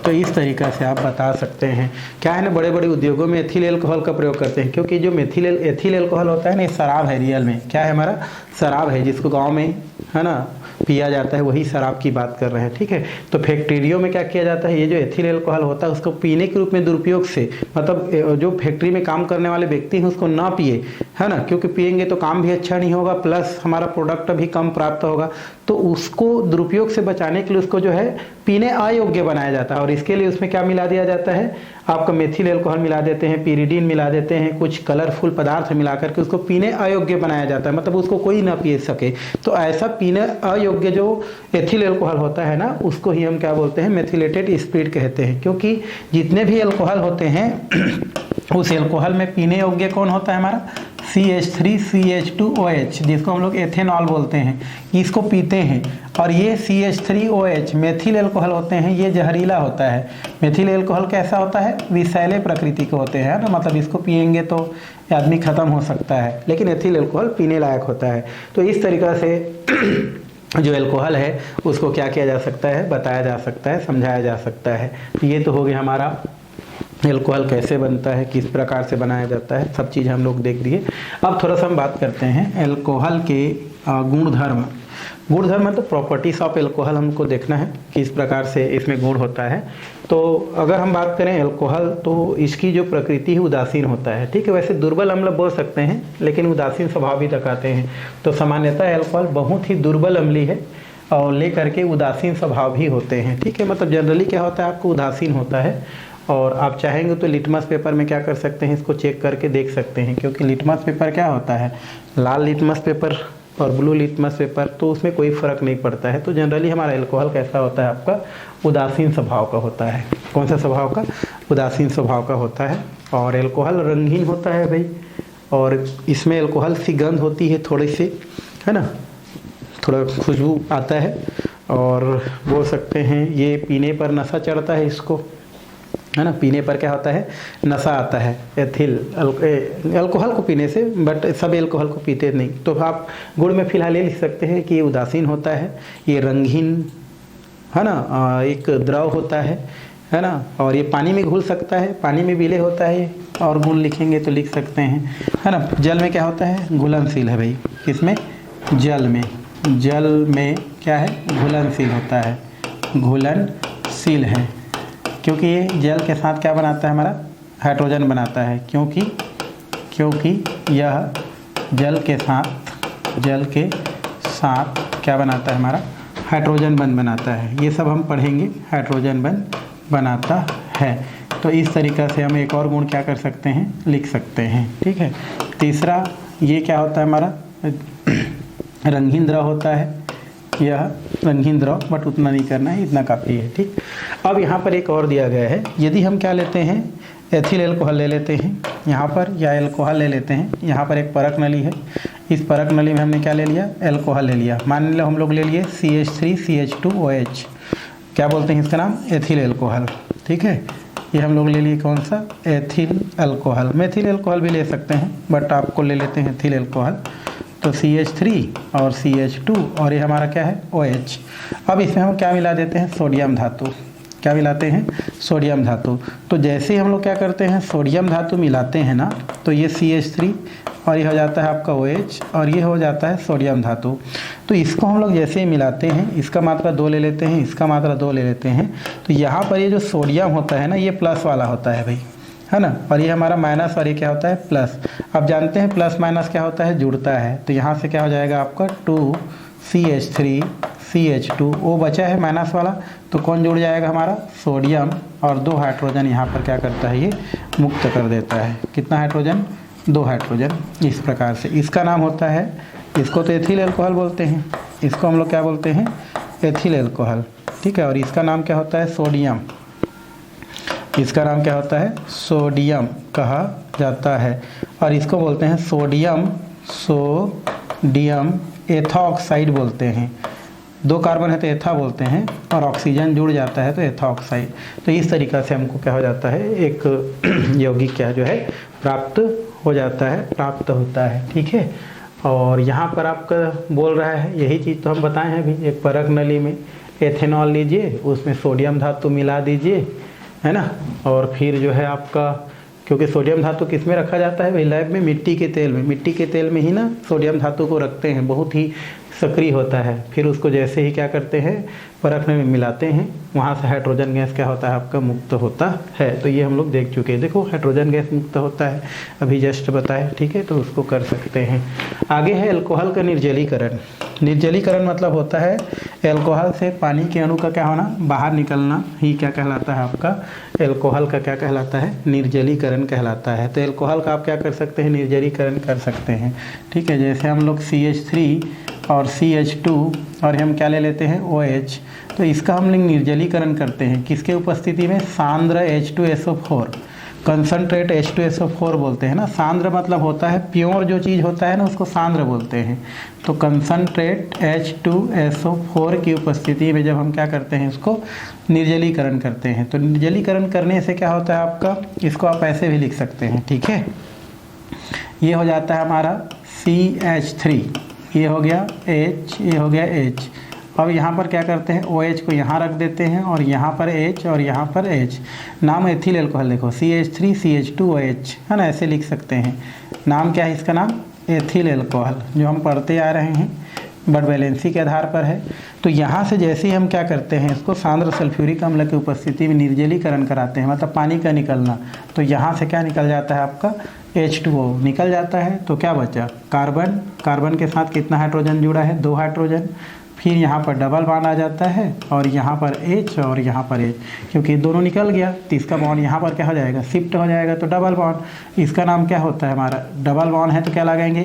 तो इस तरीक़ा से आप बता सकते हैं। क्या है ना, बड़े बड़े उद्योगों में एथिल एल्कोहल का प्रयोग करते हैं, क्योंकि जो एथिल एल्कोहल होता है ना, ये शराब है। रियल में क्या है, हमारा शराब है, जिसको गांव में है ना पिया जाता है, वही शराब की बात कर रहे हैं। ठीक है, तो फैक्ट्रियों में क्या किया जाता है, ये जो एथिल एल्कोहल होता है उसको पीने के रूप में दुरुपयोग से, मतलब जो फैक्ट्री में काम करने वाले व्यक्ति हैं उसको ना पिए, है ना, क्योंकि पिएंगे तो काम भी अच्छा नहीं होगा, प्लस हमारा प्रोडक्ट भी कम प्राप्त होगा। तो उसको दुरुपयोग से बचाने के लिए उसको जो है पीने अयोग्य बनाया जाता है। और इसके लिए उसमें क्या मिला दिया जाता है, आपका मेथिल एल्कोहल मिला देते हैं, पिरीडीन मिला देते हैं, कुछ कलरफुल पदार्थ मिला करके उसको पीने अयोग्य बनाया जाता है, मतलब उसको कोई ना पी सके। तो ऐसा पीने अयोग्य जो एथिल एल्कोहल होता है ना, उसको ही हम क्या बोलते हैं, मेथिलेटेड स्पिरिट कहते हैं। क्योंकि जितने भी एल्कोहल होते हैं उस एल्कोहल में पीने योग्य कौन होता है, हमारा CH3CH2OH, जिसको हम लोग एथेनॉल बोलते हैं, इसको पीते हैं। और ये CH3OH मेथिल एल्कोहल होते हैं, ये जहरीला होता है। मेथिल एल्कोहल कैसा होता है, विषैले प्रकृति के होते हैं ना, मतलब इसको पिएंगे तो आदमी खत्म हो सकता है, लेकिन एथिल एल्कोहल पीने लायक होता है। तो इस तरीक़ा से जो एल्कोहल है उसको क्या किया जा सकता है, बताया जा सकता है, समझाया जा सकता है। तो ये तो हो गया हमारा एल्कोहल कैसे बनता है, किस प्रकार से बनाया जाता है, सब चीज़ हम लोग देख लिए। अब थोड़ा सा हम बात करते हैं एल्कोहल के गुणधर्म तो प्रॉपर्टीज ऑफ एल्कोहल हमको देखना है, किस प्रकार से इसमें गुण होता है। तो अगर हम बात करें एल्कोहल, तो इसकी जो प्रकृति है उदासीन होता है। ठीक है, वैसे दुर्बल अम्ल बोल सकते हैं, लेकिन उदासीन स्वभाव भी दिखाते हैं। तो सामान्यतः एल्कोहल बहुत ही दुर्बल अम्लीय है और ले करके उदासीन स्वभाव भी होते हैं। ठीक है, मतलब जनरली क्या होता है, आपको उदासीन होता है। और आप चाहेंगे तो लिटमस पेपर में क्या कर सकते हैं, इसको चेक करके देख सकते हैं, क्योंकि लिटमस पेपर क्या होता है, लाल लिटमस पेपर और ब्लू लिटमस पेपर, तो उसमें कोई फ़र्क नहीं पड़ता है। तो जनरली हमारा एल्कोहल कैसा होता है, आपका उदासीन स्वभाव का होता है। कौन सा स्वभाव का, उदासीन स्वभाव का होता है। और एल्कोहल रंगीन होता है भाई, और इसमें एल्कोहल सी गंध होती है थोड़ी सी, है ना, थोड़ा खुशबू आता है। और बोल सकते हैं ये पीने पर नशा चढ़ता है इसको, है ना, पीने पर क्या होता है, नशा आता है एल्कोहल को पीने से, बट सब एल्कोहल को पीते नहीं। तो आप गुण में फिलहाल ये लिख सकते हैं कि ये उदासीन होता है, ये रंगीन, है ना, एक द्रव होता है ना, और ये पानी में घुल सकता है, पानी में विलय होता है। और गुण लिखेंगे तो लिख सकते हैं, है ना, जल में क्या होता है, घुलनशील है भाई, किसमें, जल में क्या है, घुलनशील होता है, घुलनशील है, क्योंकि ये जल के साथ क्या बनाता है, हमारा हाइड्रोजन बनाता है। क्योंकि यह जल के साथ क्या बनाता है, हमारा हाइड्रोजन बंध बनाता है। ये सब हम पढ़ेंगे, हाइड्रोजन बंध बनाता है। तो इस तरीक़ा से हम एक और गुण क्या कर सकते हैं, लिख सकते हैं। ठीक है, तीसरा ये क्या होता है, हमारा रंगीन द्रव होता है, यह रंगीन द्रव, बट उतना नहीं करना है, इतना काफ़ी है। ठीक, अब यहाँ पर एक और दिया गया है, यदि हम क्या लेते हैं, एथिल एल्कोहल ले लेते हैं यहाँ पर, या एल्कोहल ले लेते हैं, यहाँ पर एक परख नली है, इस परख नली में हमने क्या ले लिया, एल्कोहल ले लिया। मान लो हम लोग ले लिए CH3CH2OH, क्या बोलते हैं इसका नाम, एथिल एल्कोहल। ठीक है, ये हम लोग ले लिए कौन सा, एथिल एल्कोहल। मेथिल एल्कोहल भी ले सकते हैं, बट आपको ले लेते हैं एथिल एल्कोहल। तो CH3 और CH2 और ये हमारा क्या है, OH। अब इसमें हम क्या मिला देते हैं, सोडियम धातु। क्या मिलाते हैं, सोडियम धातु। तो जैसे ही हम लोग क्या करते हैं, सोडियम धातु मिलाते हैं ना, तो ये CH3 और ये हो जाता है आपका OH, और ये हो जाता है सोडियम धातु। तो इसको हम लोग जैसे ही मिलाते हैं, इसका मात्रा 2 ले लेते हैं, इसका मात्रा 2 ले लेते हैं, तो यहाँ पर ये जो सोडियम होता है ना, ये प्लस वाला होता है भाई, है ना, और ये हमारा माइनस, और ये क्या होता है, प्लस। अब जानते हैं प्लस माइनस क्या होता है, जुड़ता है। तो यहाँ से क्या हो जाएगा आपका 2CH3 CH2, O बचा है माइनस वाला, तो कौन जुड़ जाएगा हमारा सोडियम, और 2 हाइड्रोजन यहाँ पर क्या करता है ये मुक्त कर देता है। कितना हाइड्रोजन, 2 हाइड्रोजन। इस प्रकार से इसका नाम होता है, इसको तो एथिल अल्कोहल बोलते हैं, इसको हम लोग क्या बोलते हैं एथिल अल्कोहल, ठीक है। और इसका नाम क्या होता है सोडियम, इसका नाम क्या होता है सोडियम कहा जाता है। और इसको बोलते हैं सोडियम एथॉक्साइड बोलते हैं। 2 कार्बन है तो एथा बोलते हैं, और ऑक्सीजन जुड़ जाता है तो एथॉक्साइड। तो इस तरीक़ा से हमको क्या हो जाता है एक यौगिक क्या जो है प्राप्त हो जाता है, प्राप्त होता है, ठीक है। और यहाँ पर आपका बोल रहा है यही चीज़ तो हम बताए हैं अभी, एक परख नली में एथेनॉल लीजिए, उसमें सोडियम धातु मिला दीजिए, है ना। और फिर जो है आपका, क्योंकि सोडियम धातु किस में रखा जाता है भाई लैब में, मिट्टी के तेल में, मिट्टी के तेल में ही ना सोडियम धातु को रखते हैं, बहुत ही सक्रिय होता है। फिर उसको जैसे ही क्या करते हैं परखने में मिलाते हैं, वहाँ से हाइड्रोजन गैस क्या होता है आपका मुक्त होता है। तो ये हम लोग देख चुके हैं, देखो हाइड्रोजन गैस मुक्त होता है, अभी जस्ट बताए, ठीक है। तो उसको कर सकते हैं। आगे है अल्कोहल का निर्जलीकरण। निर्जलीकरण मतलब होता है अल्कोहल से पानी के अणु का क्या होना, बाहर निकलना ही क्या कहलाता है आपका अल्कोहल का क्या कहलाता है निर्जलीकरण कहलाता है। तो अल्कोहल का आप क्या कर सकते हैं निर्जलीकरण कर सकते हैं, ठीक है। जैसे हम लोग CH3 और CH2 और हम क्या ले लेते हैं OH, तो इसका हम लोग निर्जलीकरण करते हैं किसके उपस्थिति में, सांद्र H2SO4, कंसनट्रेट H2SO4 बोलते हैं ना। सांद्र मतलब होता है प्योर जो चीज़ होता है ना उसको सांद्र बोलते हैं। तो कंसनट्रेट H2SO4 की उपस्थिति में जब हम क्या करते हैं इसको निर्जलीकरण करते हैं, तो निर्जलीकरण करने से क्या होता है आपका, इसको आप ऐसे भी लिख सकते हैं, ठीक है। ये हो जाता है हमारा CH3, ये हो गया H, ये हो गया H। अब यहाँ पर क्या करते हैं OH को यहाँ रख देते हैं, और यहाँ पर H और यहाँ पर H। नाम एथिल अल्कोहल देखो CH3 CH2 OH, है ना, ऐसे लिख सकते हैं। नाम क्या है इसका, नाम एथिल अल्कोहल, जो हम पढ़ते आ रहे हैं बट वैलेंसी के आधार पर है। तो यहाँ से जैसे ही हम क्या करते हैं इसको सांद्र सल्फ्यूरिक अम्ल की उपस्थिति में निर्जलीकरण कराते हैं, मतलब पानी का निकलना, तो यहाँ से क्या निकल जाता है आपका H2O निकल जाता है। तो क्या बचा कार्बन, कार्बन के साथ कितना हाइड्रोजन जुड़ा है 2 हाइड्रोजन। फिर यहाँ पर डबल बॉन्ड आ जाता है, और यहाँ पर H और यहाँ पर H, क्योंकि दोनों निकल गया तो इसका बॉन्ड यहाँ पर क्या हो जाएगा शिफ्ट हो जाएगा, तो डबल बॉन्ड। इसका नाम क्या होता है हमारा, डबल बॉन्ड है तो क्या लगाएंगे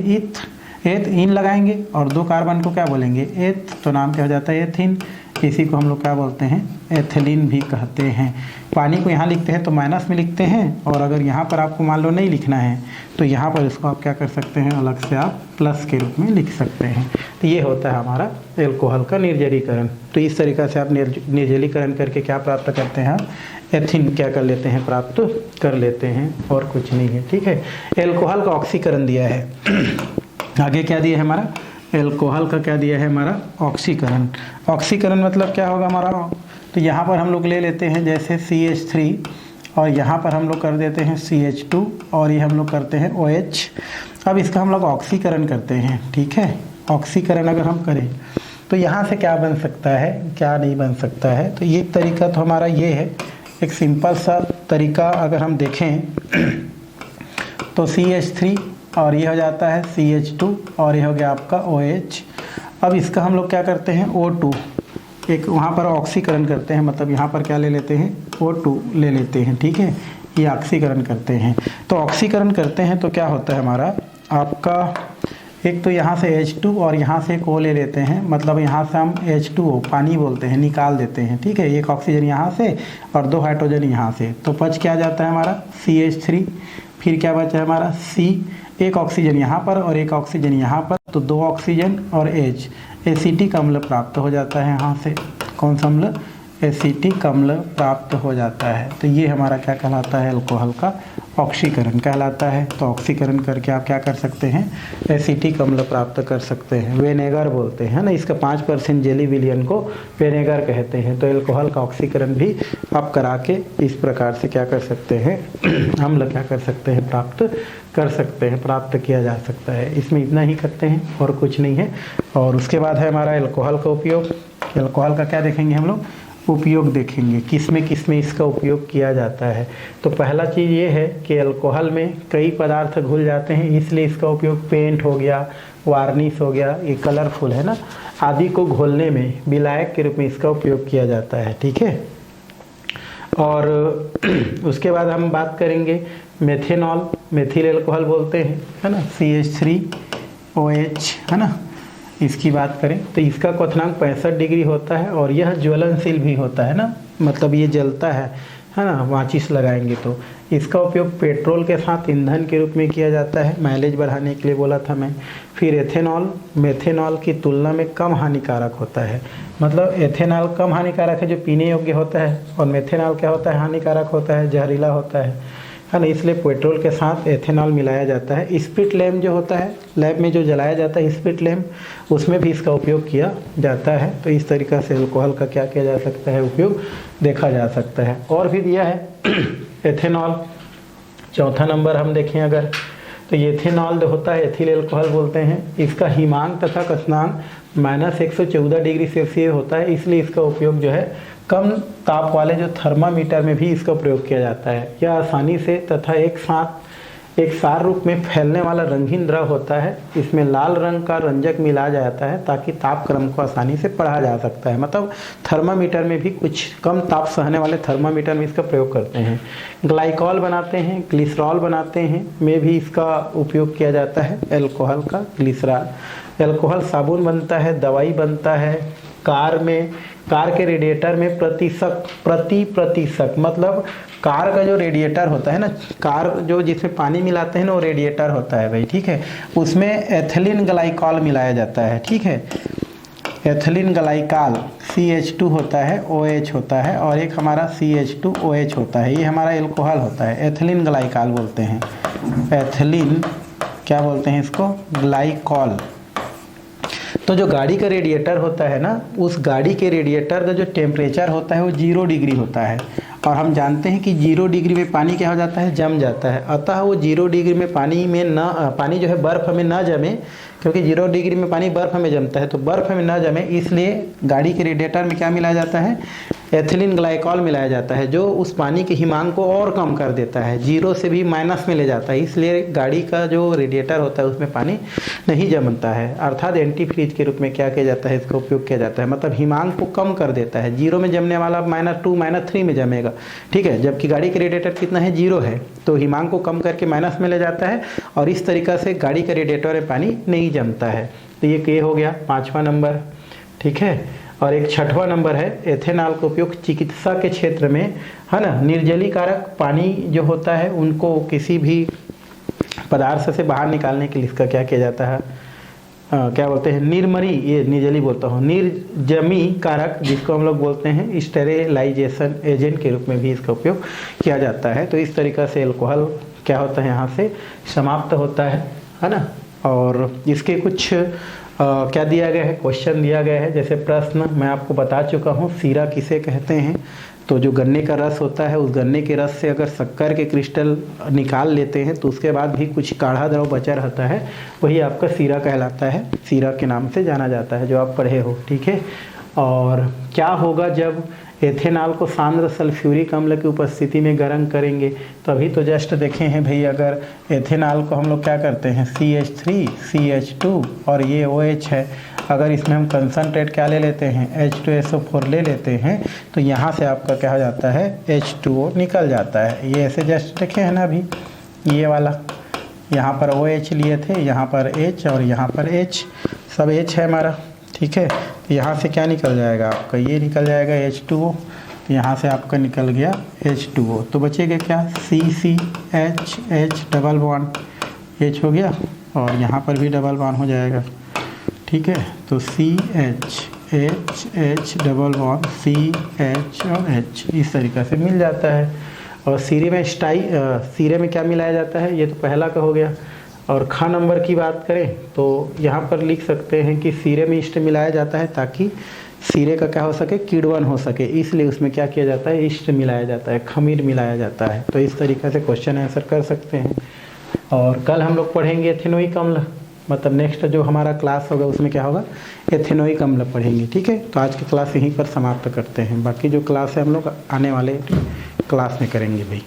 एथ इन लगाएंगे, और 2 कार्बन को क्या बोलेंगे एथ, तो नाम क्या हो जाता है एथिन। इसी को हम लोग क्या बोलते हैं एथिलीन भी कहते हैं। पानी को यहाँ लिखते हैं तो माइनस में लिखते हैं, और अगर यहाँ पर आपको मान लो नहीं लिखना है तो यहाँ पर इसको आप क्या कर सकते हैं अलग से आप प्लस के रूप में लिख सकते हैं। तो ये होता है हमारा अल्कोहल का निर्जलीकरण। तो इस तरीक़ा से आप निर्जलीकरण करके क्या प्राप्त करते हैं, एथिन क्या कर लेते हैं प्राप्त कर लेते हैं, और कुछ नहीं है, ठीक है। अल्कोहल का ऑक्सीकरण दिया है। आगे क्या दिया है हमारा अल्कोहल का, क्या दिया है हमारा ऑक्सीकरण। ऑक्सीकरण मतलब क्या होगा हमारा, तो यहाँ पर हम लोग ले लेते हैं जैसे CH3, और यहाँ पर हम लोग कर देते हैं CH2, और ये हम लोग करते हैं OH। अब इसका हम लोग ऑक्सीकरण करते हैं, ठीक है। ऑक्सीकरण अगर हम करें तो यहाँ से क्या बन सकता है क्या नहीं बन सकता है, तो ये तरीका तो हमारा ये है, एक सिंपल सा तरीका अगर हम देखें तो CH3 और ये हो जाता है CH2, और ये हो गया आपका OH। अब इसका हम लोग क्या करते हैं O2, एक वहाँ पर ऑक्सीकरण करते हैं, मतलब यहाँ पर क्या ले लेते हैं O2 ले लेते हैं, ठीक है। ये ऑक्सीकरण करते हैं। तो ऑक्सीकरण करते हैं तो क्या होता है हमारा आपका, एक तो यहाँ से H2 और यहाँ से एक O ले लेते हैं, मतलब यहाँ से हम H2O पानी बोलते हैं निकाल देते हैं, ठीक है। एक ऑक्सीजन यहाँ से और 2 हाइड्रोजन यहाँ से, तो बच क्या जाता है हमारा CH3। फिर क्या बचा है हमारा C, एक ऑक्सीजन यहाँ पर और एक ऑक्सीजन यहाँ पर, तो 2 ऑक्सीजन और H, एसिटिक अम्ल प्राप्त हो जाता है यहाँ से। कौन सा अम्ल, एसिटिक अम्ल प्राप्त हो जाता है। तो ये हमारा क्या कहलाता है अल्कोहल का ऑक्सीकरण कहलाता है। तो ऑक्सीकरण करके आप क्या कर सकते हैं एसिटिक अम्ल प्राप्त कर सकते हैं। वेनेगर बोलते हैं ना, इसका 5% जेली विलियन को वेनेगर कहते हैं। तो अल्कोहल का ऑक्सीकरण भी आप करा के इस प्रकार से क्या कर सकते हैं अम्ल क्या कर सकते हैं प्राप्त कर सकते हैं, प्राप्त किया जा सकता है। इसमें इतना ही करते हैं और कुछ नहीं है। और उसके बाद है हमारा अल्कोहल का उपयोग। अल्कोहल का क्या देखेंगे हम लोग, उपयोग देखेंगे, किस में इसका उपयोग किया जाता है। तो पहला चीज़ ये है कि अल्कोहल में कई पदार्थ घुल जाते हैं, इसलिए इसका उपयोग पेंट हो गया, वार्निश हो गया, ये कलरफुल है ना, आदि को घोलने में विलायक के रूप में इसका उपयोग किया जाता है। ठीक है। और उसके बाद हम बात करेंगे मेथेनॉल, मेथिल अल्कोहल बोलते हैं, है ना, CH3OH, है ना। इसकी बात करें तो इसका क्वथनांक 65 डिग्री होता है और यह ज्वलनशील भी होता है ना, मतलब ये जलता है ना, माचिस लगाएंगे तो। इसका उपयोग पेट्रोल के साथ ईंधन के रूप में किया जाता है, माइलेज बढ़ाने के लिए बोला था मैं। फिर एथेनॉल मेथेनॉल की तुलना में कम हानिकारक होता है, मतलब एथेनॉल कम हानिकारक है जो पीने योग्य होता है, और मेथेनॉल क्या होता है, हानिकारक होता है, जहरीला होता है ना। इसलिए पेट्रोल के साथ एथेनॉल मिलाया जाता है। स्पिट लैम्प जो होता है, लैब में जो जलाया जाता है स्पिट लैम्प, उसमें भी इसका उपयोग किया जाता है। तो इस तरीक़ा से अल्कोहल का क्या किया जा सकता है, उपयोग देखा जा सकता है। और भी दिया है एथेनॉल, चौथा नंबर हम देखें अगर, तो ये एथेनॉल जो होता है एथिल अल्कोहल बोलते हैं। इसका हिमांक तथा क्वथनांक -114 डिग्री सेल्सियस होता है, इसलिए इसका उपयोग जो है कम ताप वाले जो थर्मामीटर में भी इसका प्रयोग किया जाता है। यह आसानी से तथा एक सार रूप में फैलने वाला रंगीन द्रव होता है। इसमें लाल रंग का रंजक मिलाया जाता है ताकि ताप क्रम को आसानी से पढ़ा जा सकता है, मतलब थर्मामीटर में भी कुछ कम ताप सहने वाले थर्मामीटर में इसका प्रयोग करते हैं। ग्लाइकॉल बनाते हैं, ग्लिसरॉल बनाते हैं, में भी इसका उपयोग किया जाता है अल्कोहल का, ग्लिसरॉल। अल्कोहल साबुन बनता है, दवाई बनता है, कार के रेडिएटर में प्रतिशत मतलब कार का जो रेडिएटर होता है ना, कार जो जिसमें पानी मिलाते हैं ना, वो रेडिएटर होता है भाई, ठीक है। उसमें एथिलीन ग्लाइकॉल मिलाया जाता है, ठीक है। एथिलीन ग्लाइकॉल CH2 होता है, OH होता है, और एक हमारा CH2OH होता है, ये हमारा अल्कोहल होता है, एथिलीन ग्लाइकॉल बोलते हैं। एथिलीन क्या बोलते हैं इसको, ग्लाइकॉल। तो जो गाड़ी का रेडिएटर होता है ना, उस गाड़ी के रेडिएटर का जो टेम्परेचर होता है वो 0 डिग्री होता है, और हम जानते हैं कि 0 डिग्री में पानी क्या हो जाता है, जम जाता है। अतः वो 0 डिग्री में पानी जो है बर्फ़ में ना जमे, क्योंकि 0 डिग्री में पानी बर्फ़ में जमता है, तो बर्फ़ में ना जमे इसलिए गाड़ी के रेडिएटर में क्या मिलाया जाता है, एथिलीन ग्लाइकॉल मिलाया जाता है, जो उस पानी के हिमांक को और कम कर देता है, 0 से भी माइनस में ले जाता है। इसलिए गाड़ी का जो रेडिएटर होता है उसमें पानी नहीं जमता है, अर्थात एंटी फ्रीज के रूप में क्या किया जाता है, इसका उपयोग किया जाता है, मतलब हिमांक को कम कर देता है। 0 में जमने वाला -2 -3 में जमेगा, ठीक है, जबकि गाड़ी के रेडिएटर कितना है, 0 है, तो हिमांक को कम करके माइनस में ले जाता है, और इस तरीक़ा से गाड़ी के रेडिएटर में पानी नहीं जमता है। तो ये हो गया 5वां नंबर, ठीक है। और एक 6वां नंबर है एथेनॉल का उपयोग चिकित्सा के क्षेत्र में, है ना, निर्जलीकारक पानी जो होता है उनको किसी भी पदार्थ से बाहर निकालने के लिए इसका क्या किया जाता है, क्या बोलते हैं, निर्मरी, ये निर्जली बोलता हूँ, निर्जमी कारक जिसको हम लोग बोलते हैं, स्टेरिलाइजेशन एजेंट के रूप में भी इसका उपयोग किया जाता है। तो इस तरीक़ा से अल्कोहल क्या होता है, यहाँ से समाप्त होता है ना। और इसके कुछ क्या दिया गया है, क्वेश्चन दिया गया है। जैसे प्रश्न मैं आपको बता चुका हूँ, सीरा किसे कहते हैं, तो जो गन्ने का रस होता है, उस गन्ने के रस से अगर शक्कर के क्रिस्टल निकाल लेते हैं तो उसके बाद भी कुछ काढ़ा द्रव बचा रहता है, वही आपका सीरा कहलाता है, सीरा के नाम से जाना जाता है, जो आप पढ़े हो, ठीक है। और क्या होगा जब एथेनॉल को सांद्र सल्फ्यूरिक अम्ल की उपस्थिति में गर्म करेंगे, तो अभी तो जस्ट देखे हैं भाई, अगर एथेनॉल को हम लोग क्या करते हैं, CH3 CH2 और ये OH है, अगर इसमें हम कंसनट्रेट क्या ले लेते हैं, H2SO4 ले लेते हैं, तो यहाँ से आपका क्या हो जाता है, H2O निकल जाता है। ये ऐसे जस्ट देखे हैं ना अभी, ये वाला, यहाँ पर OH लिए थे, यहाँ पर H और यहाँ पर H, सब H है हमारा, ठीक है। तो यहाँ से क्या निकल जाएगा आपका, ये निकल जाएगा H2O, तो यहाँ से आपका निकल गया H2O, तो बचेगा क्या, CCH डबल बॉन्ड H हो गया, और यहाँ पर भी डबल बॉन्ड हो जाएगा, ठीक है। तो CH डबल बॉन्ड CH और H इस तरीक़े से मिल जाता है। और सीरे में क्या मिलाया जाता है, ये तो पहला का हो गया। और खा नंबर की बात करें तो यहाँ पर लिख सकते हैं कि सीरे में ईस्ट मिलाया जाता है ताकि सीरे का क्या हो सके, किण्वन हो सके, इसलिए उसमें क्या किया जाता है, ईस्ट मिलाया जाता है, खमीर मिलाया जाता है। तो इस तरीक़े से क्वेश्चन आंसर कर सकते हैं। और कल हम लोग पढ़ेंगे एथेनोइक अम्ल, मतलब नेक्स्ट जो हमारा क्लास होगा उसमें क्या होगा, एथेनोइक अम्ल पढ़ेंगे। ठीक है, तो आज की क्लास यहीं पर समाप्त करते हैं, बाकी जो क्लास है हम लोग आने वाले क्लास में करेंगे भाई।